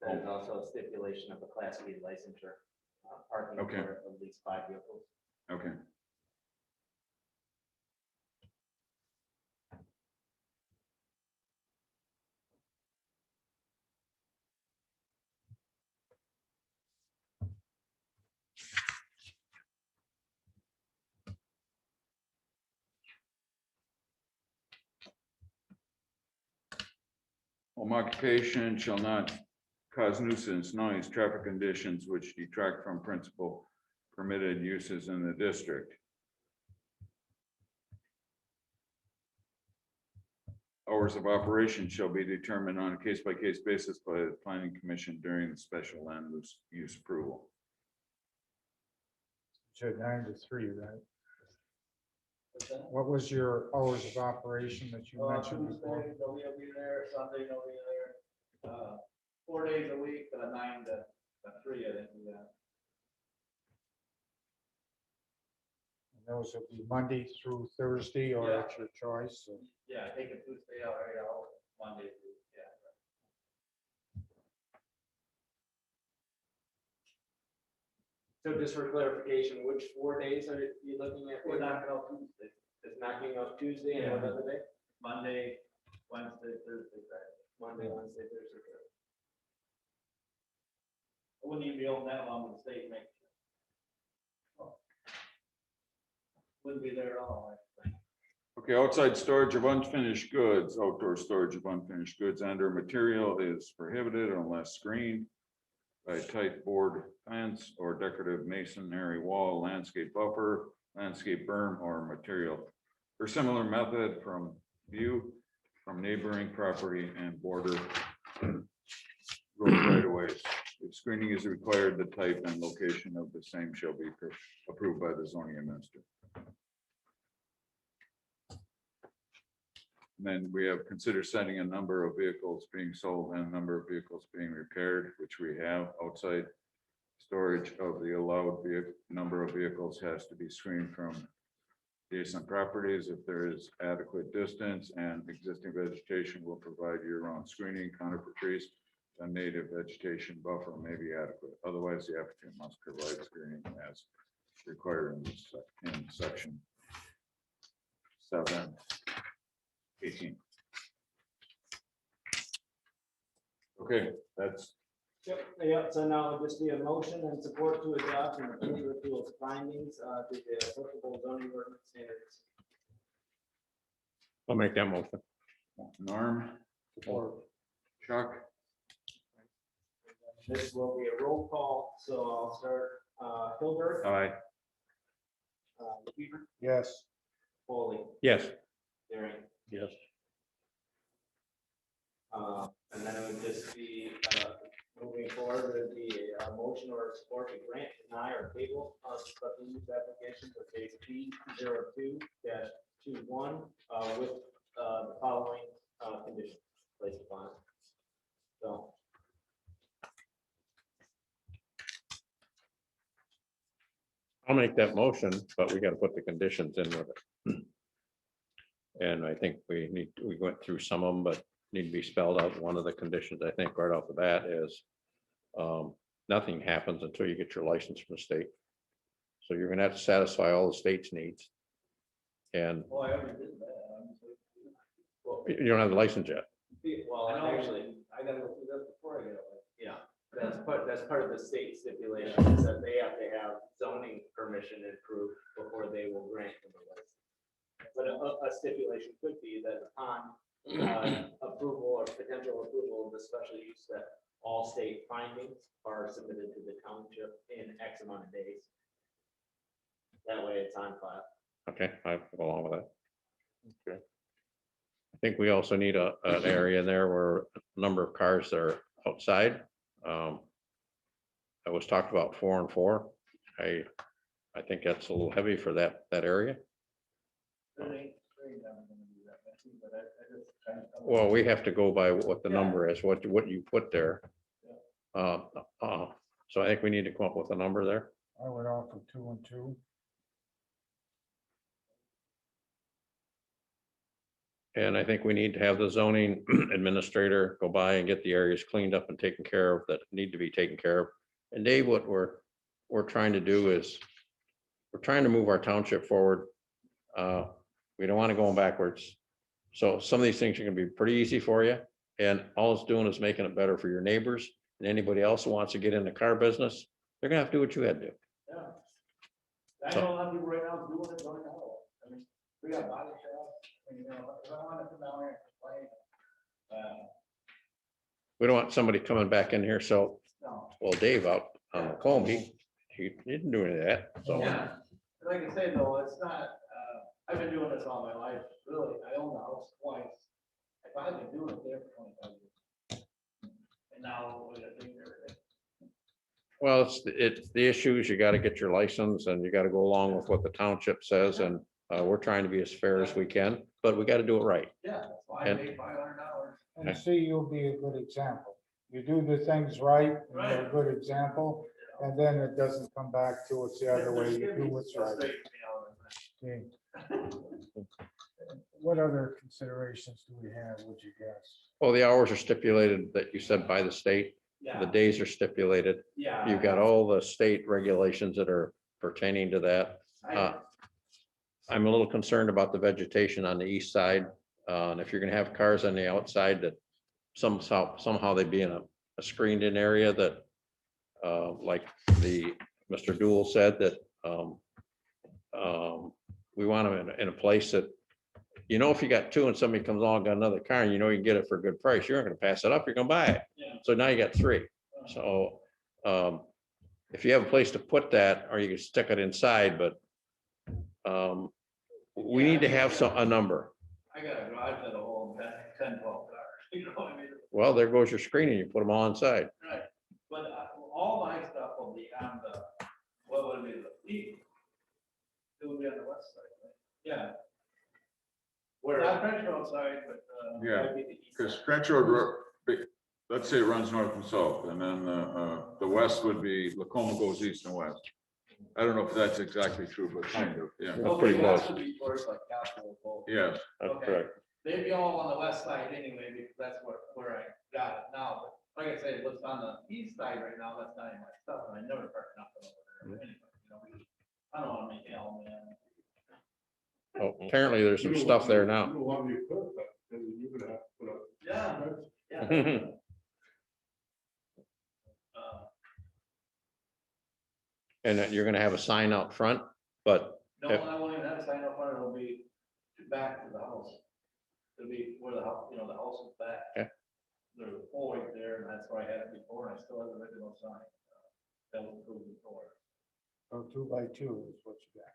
That is also a stipulation of the Class B licensure, parking Okay. for at least 5 vehicles. Okay. Home occupation shall not cause nuisance, noise, traffic conditions which detract from principal permitted uses in the district. Hours of operation shall be determined on a case-by-case basis by the planning commission during the special land use approval. Said 9 to 3, right? What's that? What was your hours of operation that you mentioned before? Tuesday, nobody will be there, Sunday, nobody there. 4 days a week, 9 to 3, I think, yeah. And those will be Monday through Thursday, or Yeah. at your choice. So Yeah, take a Tuesday out, right out, Monday through, yeah. So just for clarification, which 4 days are you looking at? We're knocking out Tuesday, It's knocking off Tuesday and what Yeah. other day? Monday, Wednesday, Thursday, Friday. Monday, Wednesday, Thursday, Friday. I wouldn't even be open that long in the state, make. Wouldn't be there at all, I think. Okay, outside storage of unfinished goods, outdoor storage of unfinished goods and or material is prohibited unless screened by a tight board fence or decorative masonry wall, landscape buffer, landscape berm, or material or similar method from view from neighboring property and border road right of ways. If screening is required, the type and location of the same shall be approved by the zoning administrator. Then we have consider setting a number of vehicles being sold and a number of vehicles being repaired, which we have. Outside storage of the allowed number of vehicles has to be screened from adjacent properties if there is adequate distance, and existing vegetation will provide year-round screening. Conifer trees and native vegetation buffer may be adequate. Otherwise, the applicant must provide screening as required in section 7:18. Okay, that's, Yep, so now it'll just be a motion and support to adopt and approve the appeals findings to the applicable zoning ordinance standards. I'll make that motion. Norm, Chuck, This will be a roll call, so I'll start, Hilbert, aye. Weaver, yes, Foley, Yes. Daring. Yes. And then it would just be, moving forward, it would be a motion or support to grant, deny, or table special use application for case P02-21 with the following conditions placed upon it. So. I'll make that motion, but we gotta put the conditions in with it. And I think we went through some of them, but need to be spelled out. One of the conditions, I think, right off the bat is nothing happens until you get your license from the state. So you're gonna have to satisfy all the state's needs. And Well, I already did that. Well, you don't have the license yet. well, I know, actually, I gotta go through this before I get it. yeah, that's part of the state stipulation, is that they have to have zoning permission approved before they will grant them a license. But a stipulation could be that upon approval or potential approval of the special use, that all state findings are submitted to the township in X amount of days. That way it's on file. Okay, I go along with that. Okay. I think we also need an area in there where a number of cars that are outside. I was talked about 4 and 4. I think that's a little heavy for that area. Well, we have to go by what the number is, what you put there. So I think we need to come up with a number there. I would offer 2 and 2. And I think we need to have the zoning administrator go by and get the areas cleaned up and taken care of that need to be taken care of. And Dave, what we're trying to do is, we're trying to move our township forward. We don't want to go backwards. So some of these things are gonna be pretty easy for you. And all it's doing is making it better for your neighbors and anybody else who wants to get in the car business. They're gonna have to do what you had to do. Yeah. I know a lot of people right now doing it right now. I mean, we got body shops, and, you know, if I want to come down here and complain. We don't want somebody coming back in here. So, No. well, Dave out on the comb, he didn't do any of that. So, Yeah, like I say though, it's not, I've been doing this all my life, really, I own the house twice. I've been doing it there for 25 years. And now, we got things everything. well, it's the issues, you gotta get your license and you gotta go along with what the township says, and we're trying to be as fair as we can, but we gotta do it right. Yeah, that's why I And- paid $500. And see, you'll be a good example. You do the things right, and you're a Right. good example, and then it doesn't come back to it's the other way. You do what's right. Okay. What other considerations do we have, would you guess? Well, the hours are stipulated that you said by the state, the Yeah, days are stipulated. yeah. You've got all the state regulations that are pertaining to that. I'm a little concerned about the vegetation on the east side. And if you're gonna have cars on the outside, that somehow they be in a screened in area that, like Mr. Dool said, that we want them in a place that, you know, if you got 2 and somebody comes along, got another car, and you know you can get it for a good price, you're not gonna pass it up, you're gonna buy it. Yeah. So now you got 3. So if you have a place to put that, or you can stick it inside, but we need to have a number. I got a garage that'll hold 10, 12 cars, you know what I mean? Well, there goes your screening. You put them all inside. Right, but all my stuff will be on the, what would it be, the east? It will be on the west side, right? Yeah. Not French Road side, but. Yeah, Might be the east because side. French Road, let's say it runs north and south, and then the west would be, Lacoma goes east and west. I don't know if that's exactly true, but kind of, yeah. That's pretty Okay, that close. should be towards like Castle Bowl. Yes, That's Okay. correct. They'd be all on the west side anyway, because that's where I got it now, but like I say, what's on the east side right now, that's not my stuff, and I never park nothing over there anyway, you know, I don't wanna make hell, man. Oh, apparently there's some stuff there now. You don't want me to put that, because you're gonna have to put up. Yeah, yeah. And then you're gonna have a sign out front, but No, I won't even have a sign up front, it'll be back to the house. It'll be where the house, you know, the house is back. Yeah. There's a pole right there, and that's where I had it before, and I still have the original sign. That was approved before. So 2 by 2 is what you got.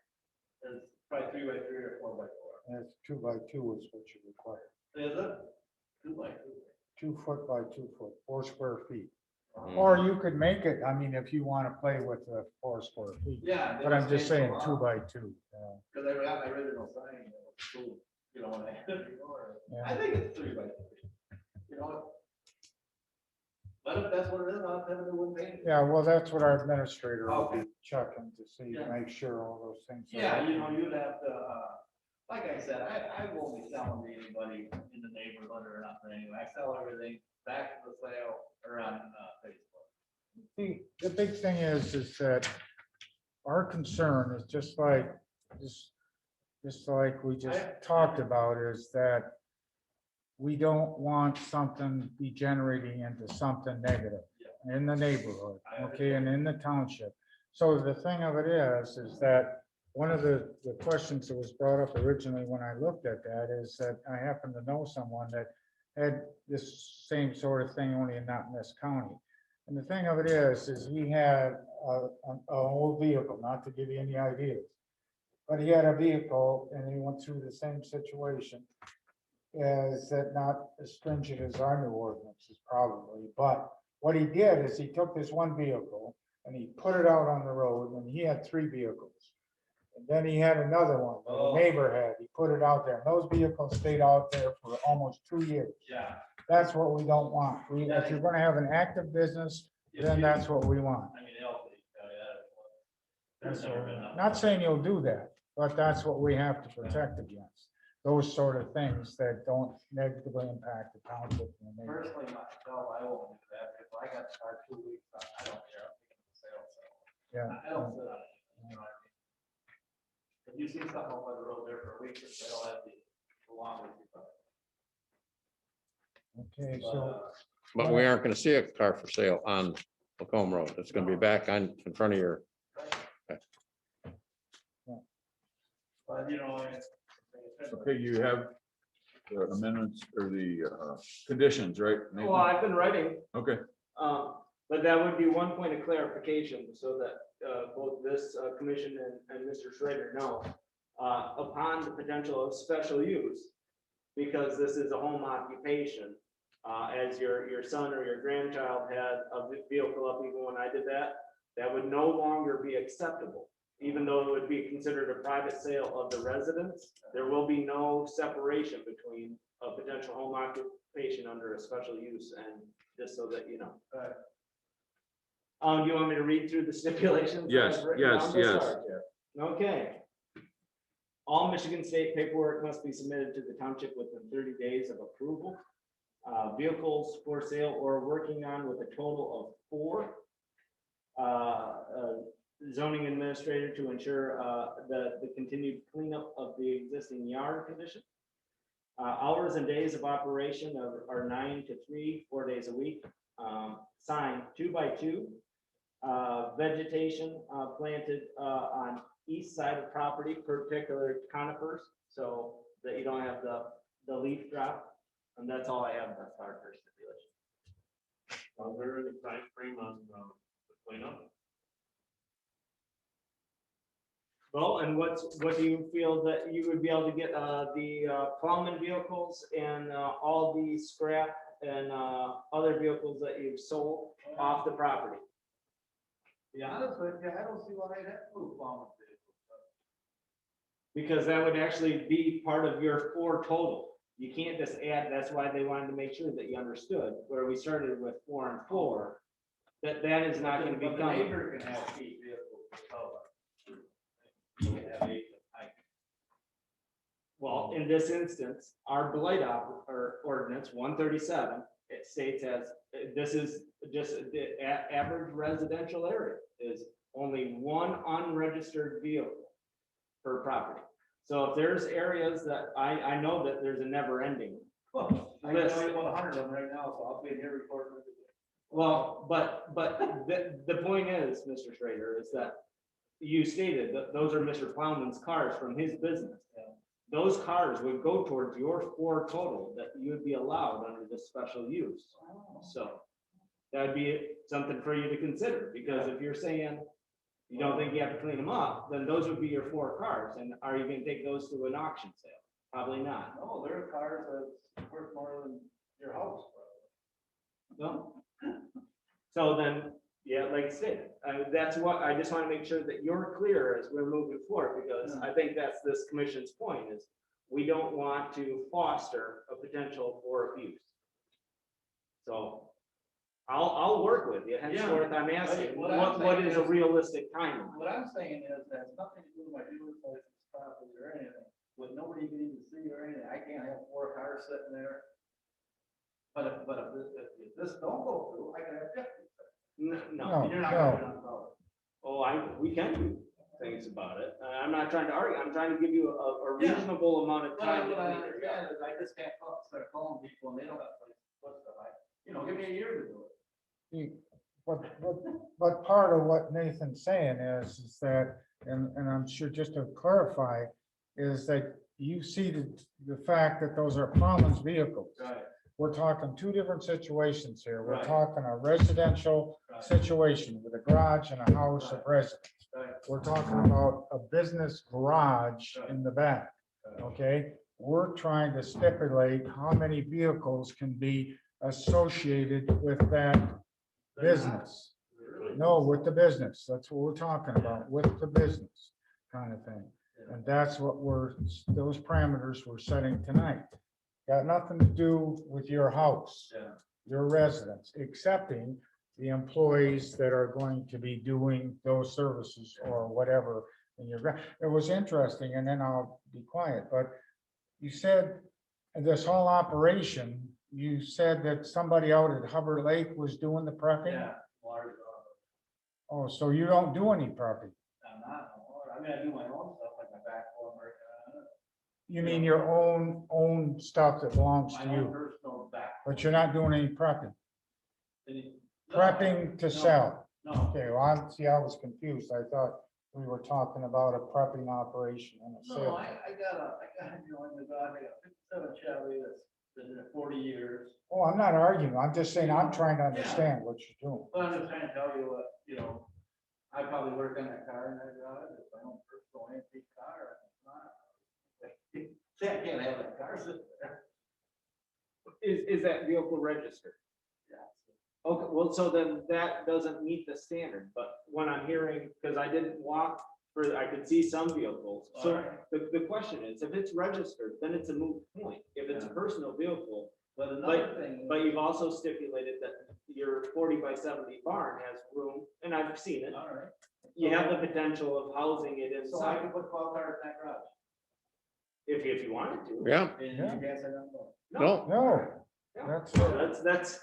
There's probably 3 by 3 or 4 by 4. That's 2 by 2 is what you require. Is it? 2 by 2. 2 foot by 2 foot, 4 square feet. Mhm. Or you could make it, I mean, if you want to play with the 4 square feet. Yeah. But I'm just saying 2 by 2. Because I got my original sign, it was cool, you know, when I had it before. I Yeah. think it's 3 by 3. You know what? But if that's what it is, I'll have to win pay. Yeah, well, that's what our administrator will be checking to see, Yeah. make sure all those things. are Yeah, you know, happening. you'd have to, like I said, I won't be selling to anybody in the neighborhood or nothing anyway. I sell everything back to the sale or on, Facebook. The big thing is that our concern is just like we just talked about, is that we don't want something degenerating into something negative in the neighborhood, okay, and in the township. So the thing of it is that one of the questions that was brought up originally when I looked at that is that I happen to know someone that had this same sort of thing, only not in this county. And the thing of it is he had an old vehicle, not to give you any ideas. But he had a vehicle and he went through the same situation. Is that not as stringent as our new ordinances probably, but what he did is he took this one vehicle and he put it out on the road, and he had 3 vehicles. And then he had another one that a neighbor had, he put it out there, and those vehicles stayed out there for almost 2 years. Yeah. That's what we don't want. If you're gonna have an active business, then that's what we want. I mean, they'll tell you that. That's There's never been all. nothing. Not saying you'll do that, but that's what we have to protect against. Those sort of things that don't negatively impact the township. and the neighborhood. Personally, myself, I won't do that. If I got to start 2 weeks, I don't care. I'm taking the sale, so. Yeah. I don't sit on it, you know what I mean? If you see something on the road there for a week, they don't have the long with you. Okay, But, so, But we aren't gonna see a car for sale on Macomb Road. It's gonna be back on, in front of your, But, you know, Okay, you have the amendments or the conditions, right? Nathan? Well, I've been writing, Okay, but that would be one point of clarification so that both this commission and Mr. Schrader know. Upon the potential of special use, because this is a home occupation, as your son or your grandchild had a vehicle up even when I did that, that would no longer be acceptable. Even though it would be considered a private sale of the residence, there will be no separation between a potential home occupation under a special use, and just so that you know. Do you want me to read through the stipulations? that Yes, I've written yes, down to yes. start here? Okay. All Michigan State paperwork must be submitted to the township within 30 days of approval. Vehicles for sale or working on with a total of 4. Zoning administrator to ensure the continued cleanup of the existing yard condition. Hours and days of operation are 9 to 3, 4 days a week. Sign 2 by 2. Vegetation planted on east side of property, particular conifers, so that you don't have the leaf drop. And that's all I have thus far for stipulation. Are there any time frame on the cleanup? Well, and what do you feel that you would be able to get the plowman vehicles and all the scrap and other vehicles that you've sold off the property? to be honest with you, I don't see why they'd have to move along with it. Because that would actually be part of your 4 total. You can't just add, that's why they wanted to make sure that you understood where we started with 4 and 4. That is not going to be But the done. neighbor can have 8 vehicles. You can have 8. Well, in this instance, our blight ordinance 137, it states as, this is just the average residential area is only 1 unregistered vehicle per property. So if there's areas that I know that there's a never ending. Well, I can List. tell you about 100 of them right now, so I'll be in here recording. with you. Well, but the point is, Mr. Schrader, is that you stated that those are Mr. Plowman's cars from his business. Yeah. Those cars would go towards your 4 total that you would be allowed under this special use. So that'd be something for you to consider, because if you're saying you don't think you have to clean them up, then those would be your 4 cars. And are you gonna take those to an auction sale? Probably not. No, there are cars that's worth more than your house. No? So then, yeah, like I said, that's what, I just want to make sure that you're clear as we're moving forward, because I think that's this commission's point is we don't want to foster a potential for abuse. So I'll work with you, henceforth I'm asking, what is a realistic timeline? What I'm saying is that it's nothing to do with my dealer's license, property or anything, with nobody getting to see or anything, I can't have 4 cars sitting there. But if this don't go through, I can have 50. No, No. And you're not gonna do it. oh, we can do things about it, I'm not trying to argue, I'm trying to give you a Yeah. reasonable amount of But time. what to I figure it out. understand is I just can't start calling people and they don't have places to put stuff. Give me a year to do it. But part of what Nathan's saying is that, and I'm sure just to clarify, is that you see the fact that those are Plowman's vehicles. Right. We're talking 2 different situations here. We're Right. talking a residential Right. situation with a garage and a house of residence. Right. We're talking about a business garage in the back, Right. okay? We're trying to stipulate how many vehicles can be associated with that business. No, with the business. That's what we're talking about, with the business kind of thing. And that's what those parameters we're setting tonight. Got nothing to do with your house, Yeah. your residence, excepting the employees that are going to be doing those services or whatever. And it was interesting, and then I'll be quiet, but you said this whole operation, you said that somebody out at Hubbard Lake was doing the prepping? Yeah. Water. Oh, so you don't do any prepping? I'm not, I mean, I do my own stuff, like my backhoe, I'm working on it. You mean your own stuff that belongs My to own you, personal backhoe. but you're not doing any prepping? No, Prepping to no, sell? No, Okay, well, I was confused. I thought we were talking about a prepping operation and a no, sale. I got, in the garage, I got a 57 Chevy that's been there 40 years. Oh, I'm not arguing. I'm just saying, I'm trying to understand what you're doing. But I'm just trying to tell you what, I probably work on that car in that garage, it's my own personal antique car. Say I can't have that car sitting there. Is that vehicle registered? Yeah. Okay, well, so then that doesn't meet the standard, but when I'm hearing, because I didn't walk for, I could see some vehicles. So Alright. the question is, if it's registered, then it's a moot point. If it's a Yeah. personal vehicle, But another thing. but you've also stipulated that your 40x70 barn has room, and I've seen it. All right, You have the potential of housing it so I inside can put 12 cars in that garage. if you wanted to. Yeah, And Yeah. you guys are not going. no, No, Yeah. that's, That's.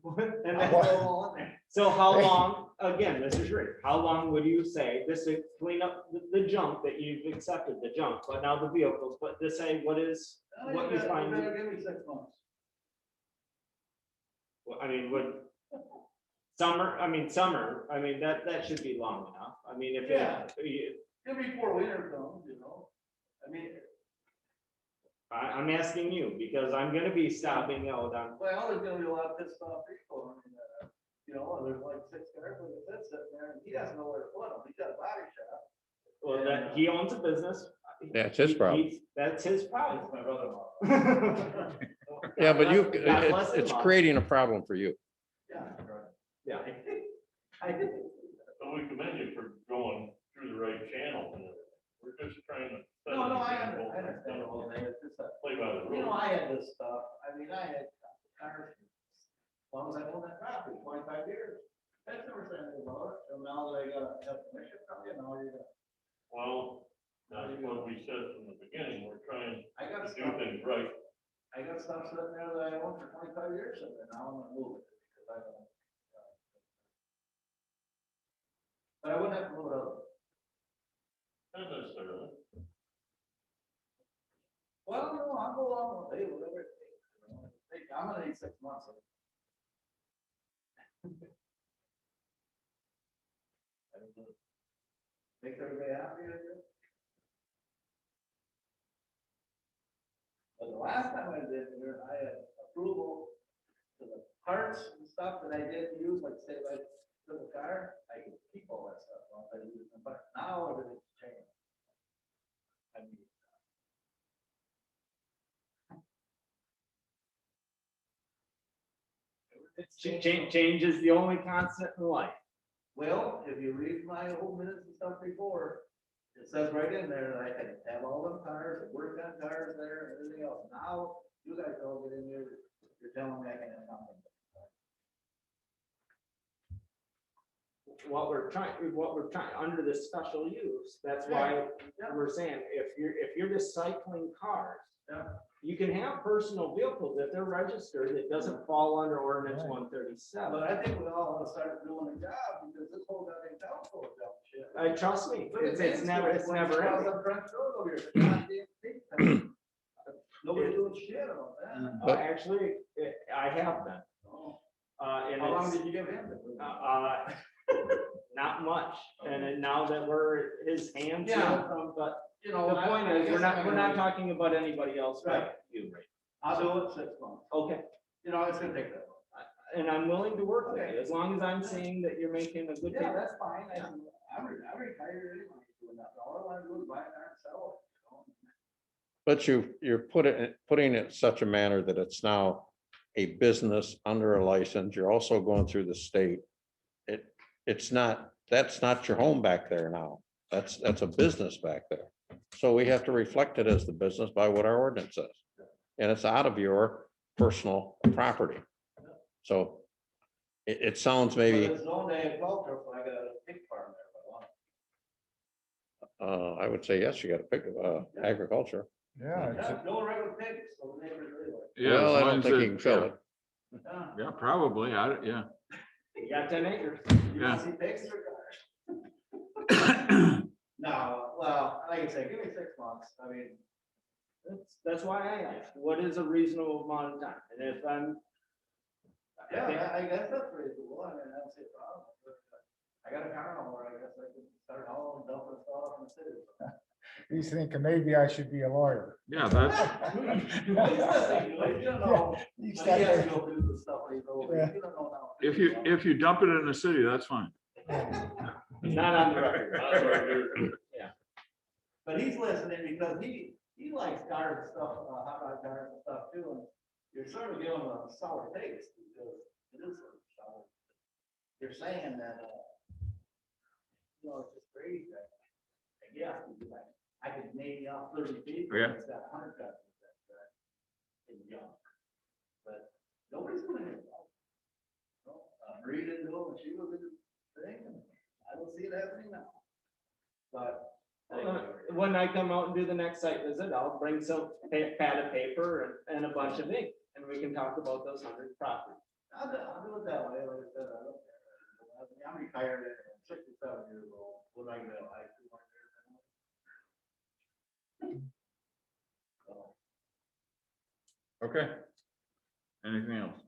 And I'll that's- throw them all in there. So how long, again, this is Rick, how long would you say, this to clean up the junk that you've accepted, the junk, but now the vehicles, but to say what is, Oh, what you better- find, better give me 6 months. I mean, would summer, I mean, that should be long enough. I mean, if Yeah. it, Give me 4 winter comes, I mean, I'm asking you, because I'm gonna be stopping out on, well, there's gonna be a lot of pissed off people, I mean, there's like 6 cars with a fit sitting there, and he doesn't know where to put them, he's got a body shop. well, that, he owns a business. Yeah, it's his problem. That's his It's problem. my brother-in-law. yeah, but God bless him, it's Mom. creating a problem for you. Yeah, right. Yeah. I did. So we commend you for going through the right channel. And we're just trying to. No, I understand the whole thing, it's just that, Play by the rules. I had this stuff, I mean, I had cars, as long as I own that property, 25 years. That's never said anything about it, so now that I got a commission from you, now you're gonna, Well, that's what we said from the beginning. We're trying I got to do stuff, things right. I got stuff sitting there that I owned for 25 years, and now I'm gonna move it, because I don't. But I wouldn't have to move it out. Not necessarily. Well, no, I'll go along with it, whatever it takes. I'm gonna need 6 months. Make everybody happy, I guess. But the last time I did here, I had approval to the parts and stuff that I didn't use, like say like for the car, I could keep all that stuff. Once I use them, but now everything's changed. I mean, Change is the only constant in life. well, if you read my old minutes and stuff before, it says right in there that I can have all them cars, work on cars there and everything else. Now, you guys all get in here, you're telling me I can have nothing. what we're trying, under this special use, that's why we're saying, if you're just cycling cars. Yeah. You can have personal vehicles, if they're registered, it doesn't fall under ordinance Right. 137. But I think we all want to start doing a job because this whole goddamn town's full of dumb shit. Trust me, Look at it's never Mansfield, when you cross ending. up French Road over here, it's a goddamn big town. Nobody doing shit about that. But- Actually, I have been. Oh. And How long it's, did you give him? not much, and then now that we're his hands, Yeah. but You know. the I- point I is, we're guess not, I'm we're not gonna- talking about anybody else, Right. but you, Ray. I'll do it 6 months. Okay, You know, it's gonna take that long. and I'm willing to work with Okay. you, as long as I'm seeing that you're making a good. Yeah, payment. that's fine. I'm retired anyway, doing that. All I wanna do is buy a car and sell it. But you're putting it such a manner that it's now a business under a license. You're also going through the state. It's not, that's not your home back there now. That's a business back there. So we have to reflect it as the business by what our ordinance says. And it's out of your personal property. So it sounds But maybe, it's zoned agricultural, so I got a pig farm there. But I would say, yes, you got to pick agriculture. Yeah, it's a- no regular pigs, so the neighbors really like. Yeah, Well, as I long don't as think you it- can fill it. Yeah. Yeah, probably, yeah. You got 10 acres. You Yeah. wanna see pigs or cars? No, well, like I said, give me 6 months. I mean, That's why I asked, what is a reasonable amount of time, and if I'm. I think- yeah, I guess that's reasonable. I mean, I don't see a problem. I got a car owner, I guess I can start hauling, dumping stuff in the city. he's thinking maybe I should be a lawyer. Yeah, that's, You don't know. He's He got has to that- go do the stuff when he's over. Yeah. You don't know now. if you dump it in the city, that's fine. Not on the record. But he's listening because he likes cars and stuff, hot rod cars and stuff too, and you're sort of giving him a sour taste because it is sort of sour. You're saying that, it's just crazy. Yeah, I could maybe off 30 feet. but Yeah. It's got 100 cuts. In junk. But nobody's gonna hit it. Marie didn't know when she was in the thing, and I don't see it happening now. But. When I come out and do the next site visit, I'll bring some pad of paper and a bunch of ink, and we can talk about those 100 properties. I'll do it that way, like I said, I don't care. I'm retired at 67 years old, what am I gonna, I do my years. So, Okay. Anything else?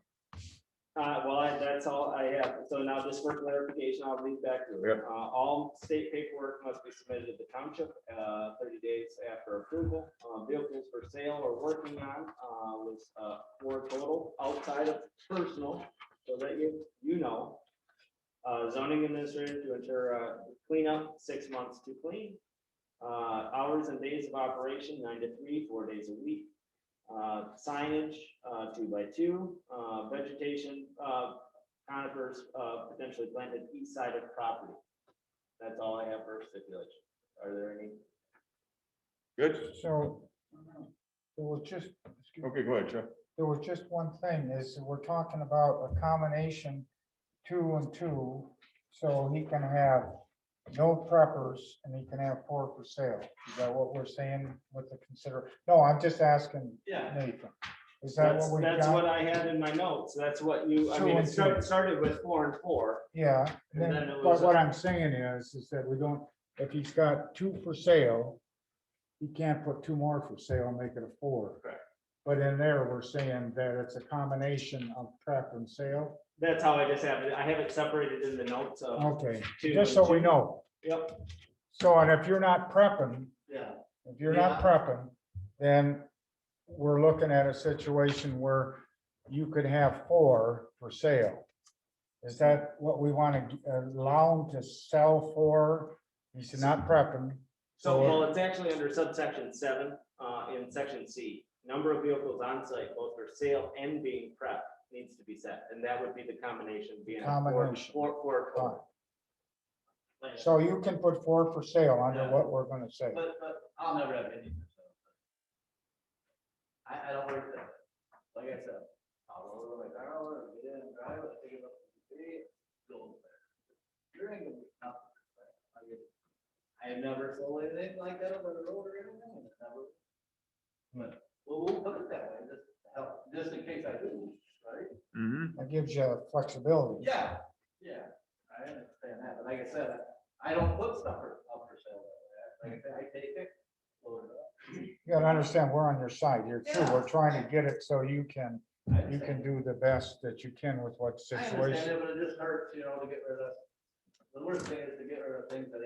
That's all I have. So now just for clarification, I'll read back to it. All state paperwork must be submitted to the township, 30 days after approval. Vehicles for sale or working on, was, 4 total outside of personal, so that you know. Zoning administrator to ensure, cleanup, 6 months to clean. Hours and days of operation, 9 to 3, 4 days a week. Signage, 2 by 2, vegetation, conifers, potentially planted east side of property. That's all I have for stipulation. Are there any? Good. So there was just, Okay, go ahead, Chuck. there was just one thing is we're talking about a combination 2 and 2. So he can have no preppers and he can have 4 for sale. Is that what we're saying with the consider? No, I'm just asking Yeah, Nathan. Is that That's, what we that's what got? I had in my notes. That's what you, I 2 mean, and it 2. started with 4 and 4. Yeah, And then, then it but was- what I'm saying is that we don't, if he's got 2 for sale, he can't put 2 more for sale and make it a 4. Correct. But in there, we're saying that it's a combination of prep and sale. That's how I just have it. I have it separated in the notes of. Okay, 2 just and so we 2. know. Yep. So, and if you're not prepping, yeah. if you're not prepping, then we're looking at a situation where you could have 4 for sale. Is that what we want to allow him to sell for? He's not prepping. So, well, it's actually under subsection 7, in section C. Number of vehicles on site, both for sale and being prepped, needs to be set, and that would be the combination being. a Combination. Four total. So you can put 4 for sale under Yeah. what we're gonna say. But I'll never have any. I don't work that. Like I said, I'll roll my car over, get in and drive it, take it up to the city, go there. there ain't gonna be nothing. I have never sold anything like that over the road or anything, and it's never. But, well, we'll put it that way, just to help, just in case I do, right? Mhm. That gives you flexibility. Yeah, yeah, I understand that, but like I said, I don't put stuff up for sale. Like I said, I take it, load it up. You gotta understand, we're on your side here too. We're Yeah. trying to get it so you can I you can understand. do the best that you can with what I understand situation. it, but it just hurts, you know, to get rid of, the worst thing is to get rid of things that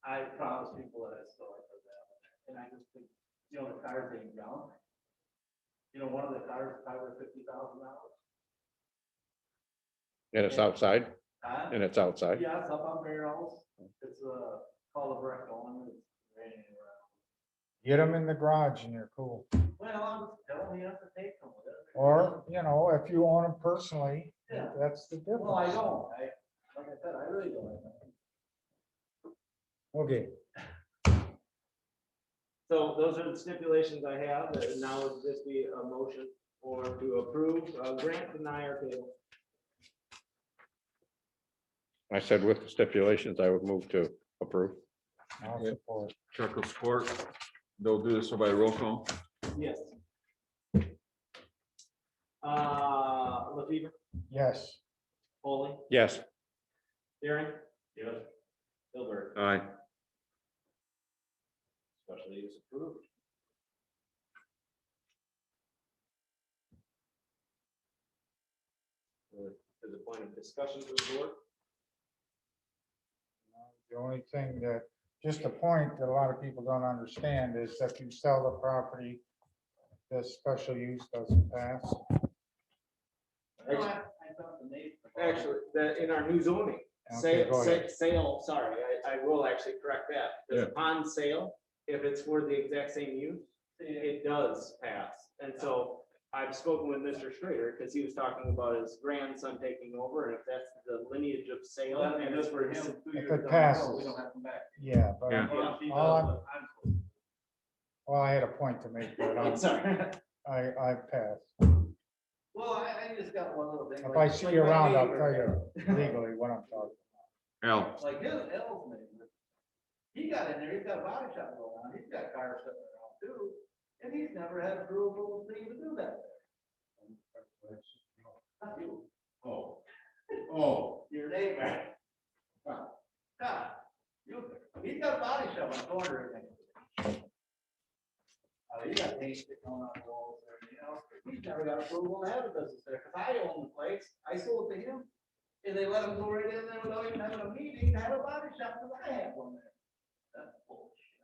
I promise people that I still like for them. And I just think, you know, the cars ain't junk. You know, one of the cars is probably $50,000. And it's outside, Huh? and it's outside. Yeah, it's up on barrels. It's called a brick one. It's raining around. Get them in the garage and you're cool. Well, I'm just telling you, you have to take them with it. Or, you know, if you own them personally, Yeah. that's the difference. Well, I don't. Like I said, I really don't. Okay, So those are the stipulations I have, and now would this be a motion or to approve, grant, deny, or table? I said with the stipulations, I would move to approve. I'll support. Chuck will support. They'll do this by roll call. Yes. LaFever, Yes, Foley, Yes, Aaron? Yes. Hilbert, Aye. special use approved. To the point of discussion to the board. the only thing that, just a point that a lot of people don't understand is that if you sell the property, the special use doesn't pass. No, I thought the neighbor. Actually, that in our new zoning, Okay, go ahead. sale, sorry, I will actually correct that. Because Yeah. upon sale, if it's for the exact same use, it does pass. And so I've spoken with Mr. Strader because he was talking about his grandson taking over, and if that's the lineage of sale, Well, and that's it's for for him. him. 2 If years it down the road, passes. We don't have to come back. Yeah, but, Yeah. Well, she All does, but I'm- well, I had a point to make, but I'm sorry. I passed. Well, I just got one little thing. If like- I see you like my around, I'll neighbor. tell you legally what I'm talking. Al, Like his L's neighbor, he got in there, he's got a body shop going on, he's got cars sitting around too, and he's never had approval to even do that. Not you, Oh, your neighbor. God, he's got a body shop on the corner, I think. You got paint sticking on the walls there, you know, he's never got approval to have a business there, cause I own the place, I sold it to him. And they let him go right in there without even having a meeting, to have a body shop, cause I have one there. That's bullshit.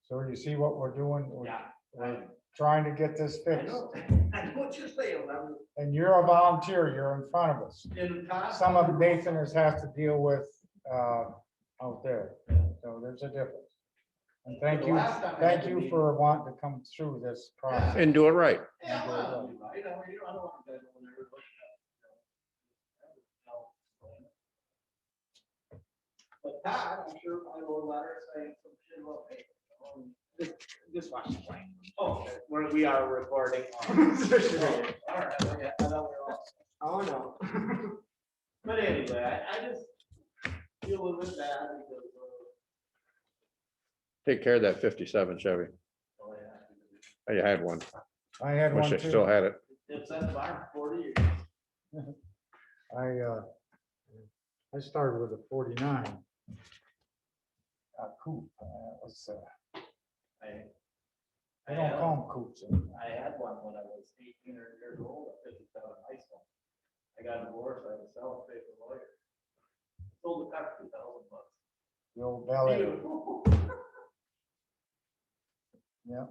So you see what we're doing? We're- Yeah. We're trying to get this I fixed. know, I know what you're saying, I'm, And you're a volunteer, you're in front of us. in Todd. Some of Nathan has to deal with out there. So there's a difference. And thank you for wanting to come through this process. and do it right. Yeah, well, I don't want to go there. But Todd, I'm sure my little letter saying some shit about me. Just watch the plane. Oh, We are recording. all right, okay, I thought we were all. Oh, no. But anyway, I just feel a little bit bad because, Take care of that 57 Chevy. Oh, yeah. Oh, you had one. I had one Wish I still too. had it. It's at the bar for 40 years. I started with a 49. Coupe. I don't call them coupes. I had one when I was 18 years old, a 57 high school. I got divorced, I had to sell it, pay for the lawyer. Sold the car for $2,000. The old Bel Air. Beautiful. Yeah.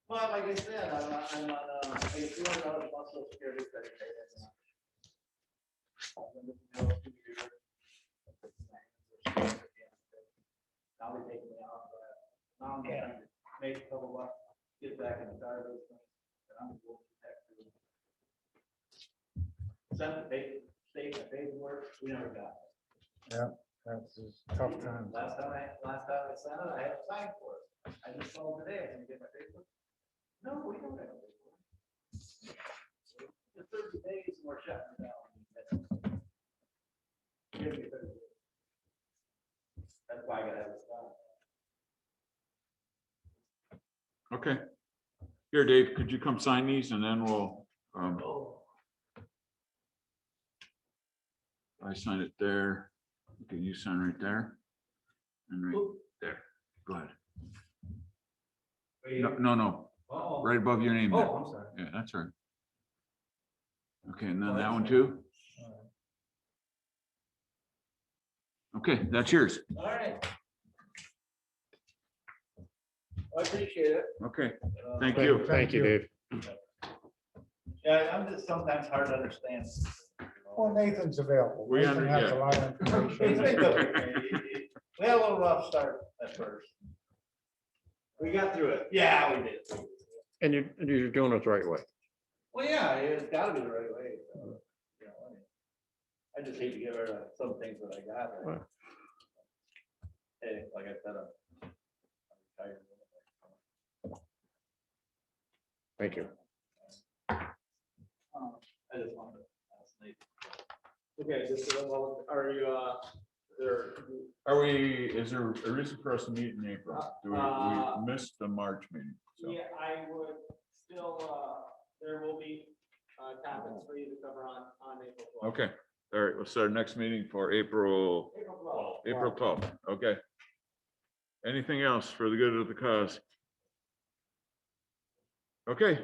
Well, like I said, I'm on, I get $200 plus social security credit pay. Now they're taking me off, now I'm trying to make a couple bucks, get back in the car business. And I'm going to tech to send the statement, paperwork, we never got it. That's just tough times. Last time I sent it, I had to sign for it. I just called today, I can get my paper. No, we don't have a paper. It's 30 days, and we're shutting it down. That's why I gotta have it done. Okay. Here, Dave, could you come sign these and then we'll, I sign it there. Okay, you sign right there. And right there. Go ahead. No, Oh, right above your name there. oh, I'm sorry. Yeah, that's right. Okay, and then that one too? Okay, that's yours. All right. I appreciate it. Okay, thank you. Thank you, Dave. Yeah, I'm just sometimes hard to understand. Well, Nathan's available. We Nathan has a yeah. lot of It's been information. good. We had a little rough start at first. We got through it. Yeah, we did. And you're doing it the right way. Well, yeah, it's gotta be the right way. So, you know, I just hate to get rid of some things that I got. Right. Hey, like I said, I'm retired. Thank you. I just wanted to ask Nathan. Okay, just, are you, there, Are we, is there a reason for us to meet in April? Do we missed the March meeting? So, yeah, I would still, there will be, topics for you to cover on April 12th. okay, all right, we'll start our next meeting for April April 12th. 12th. Okay. Anything else for the good of the cause? Okay,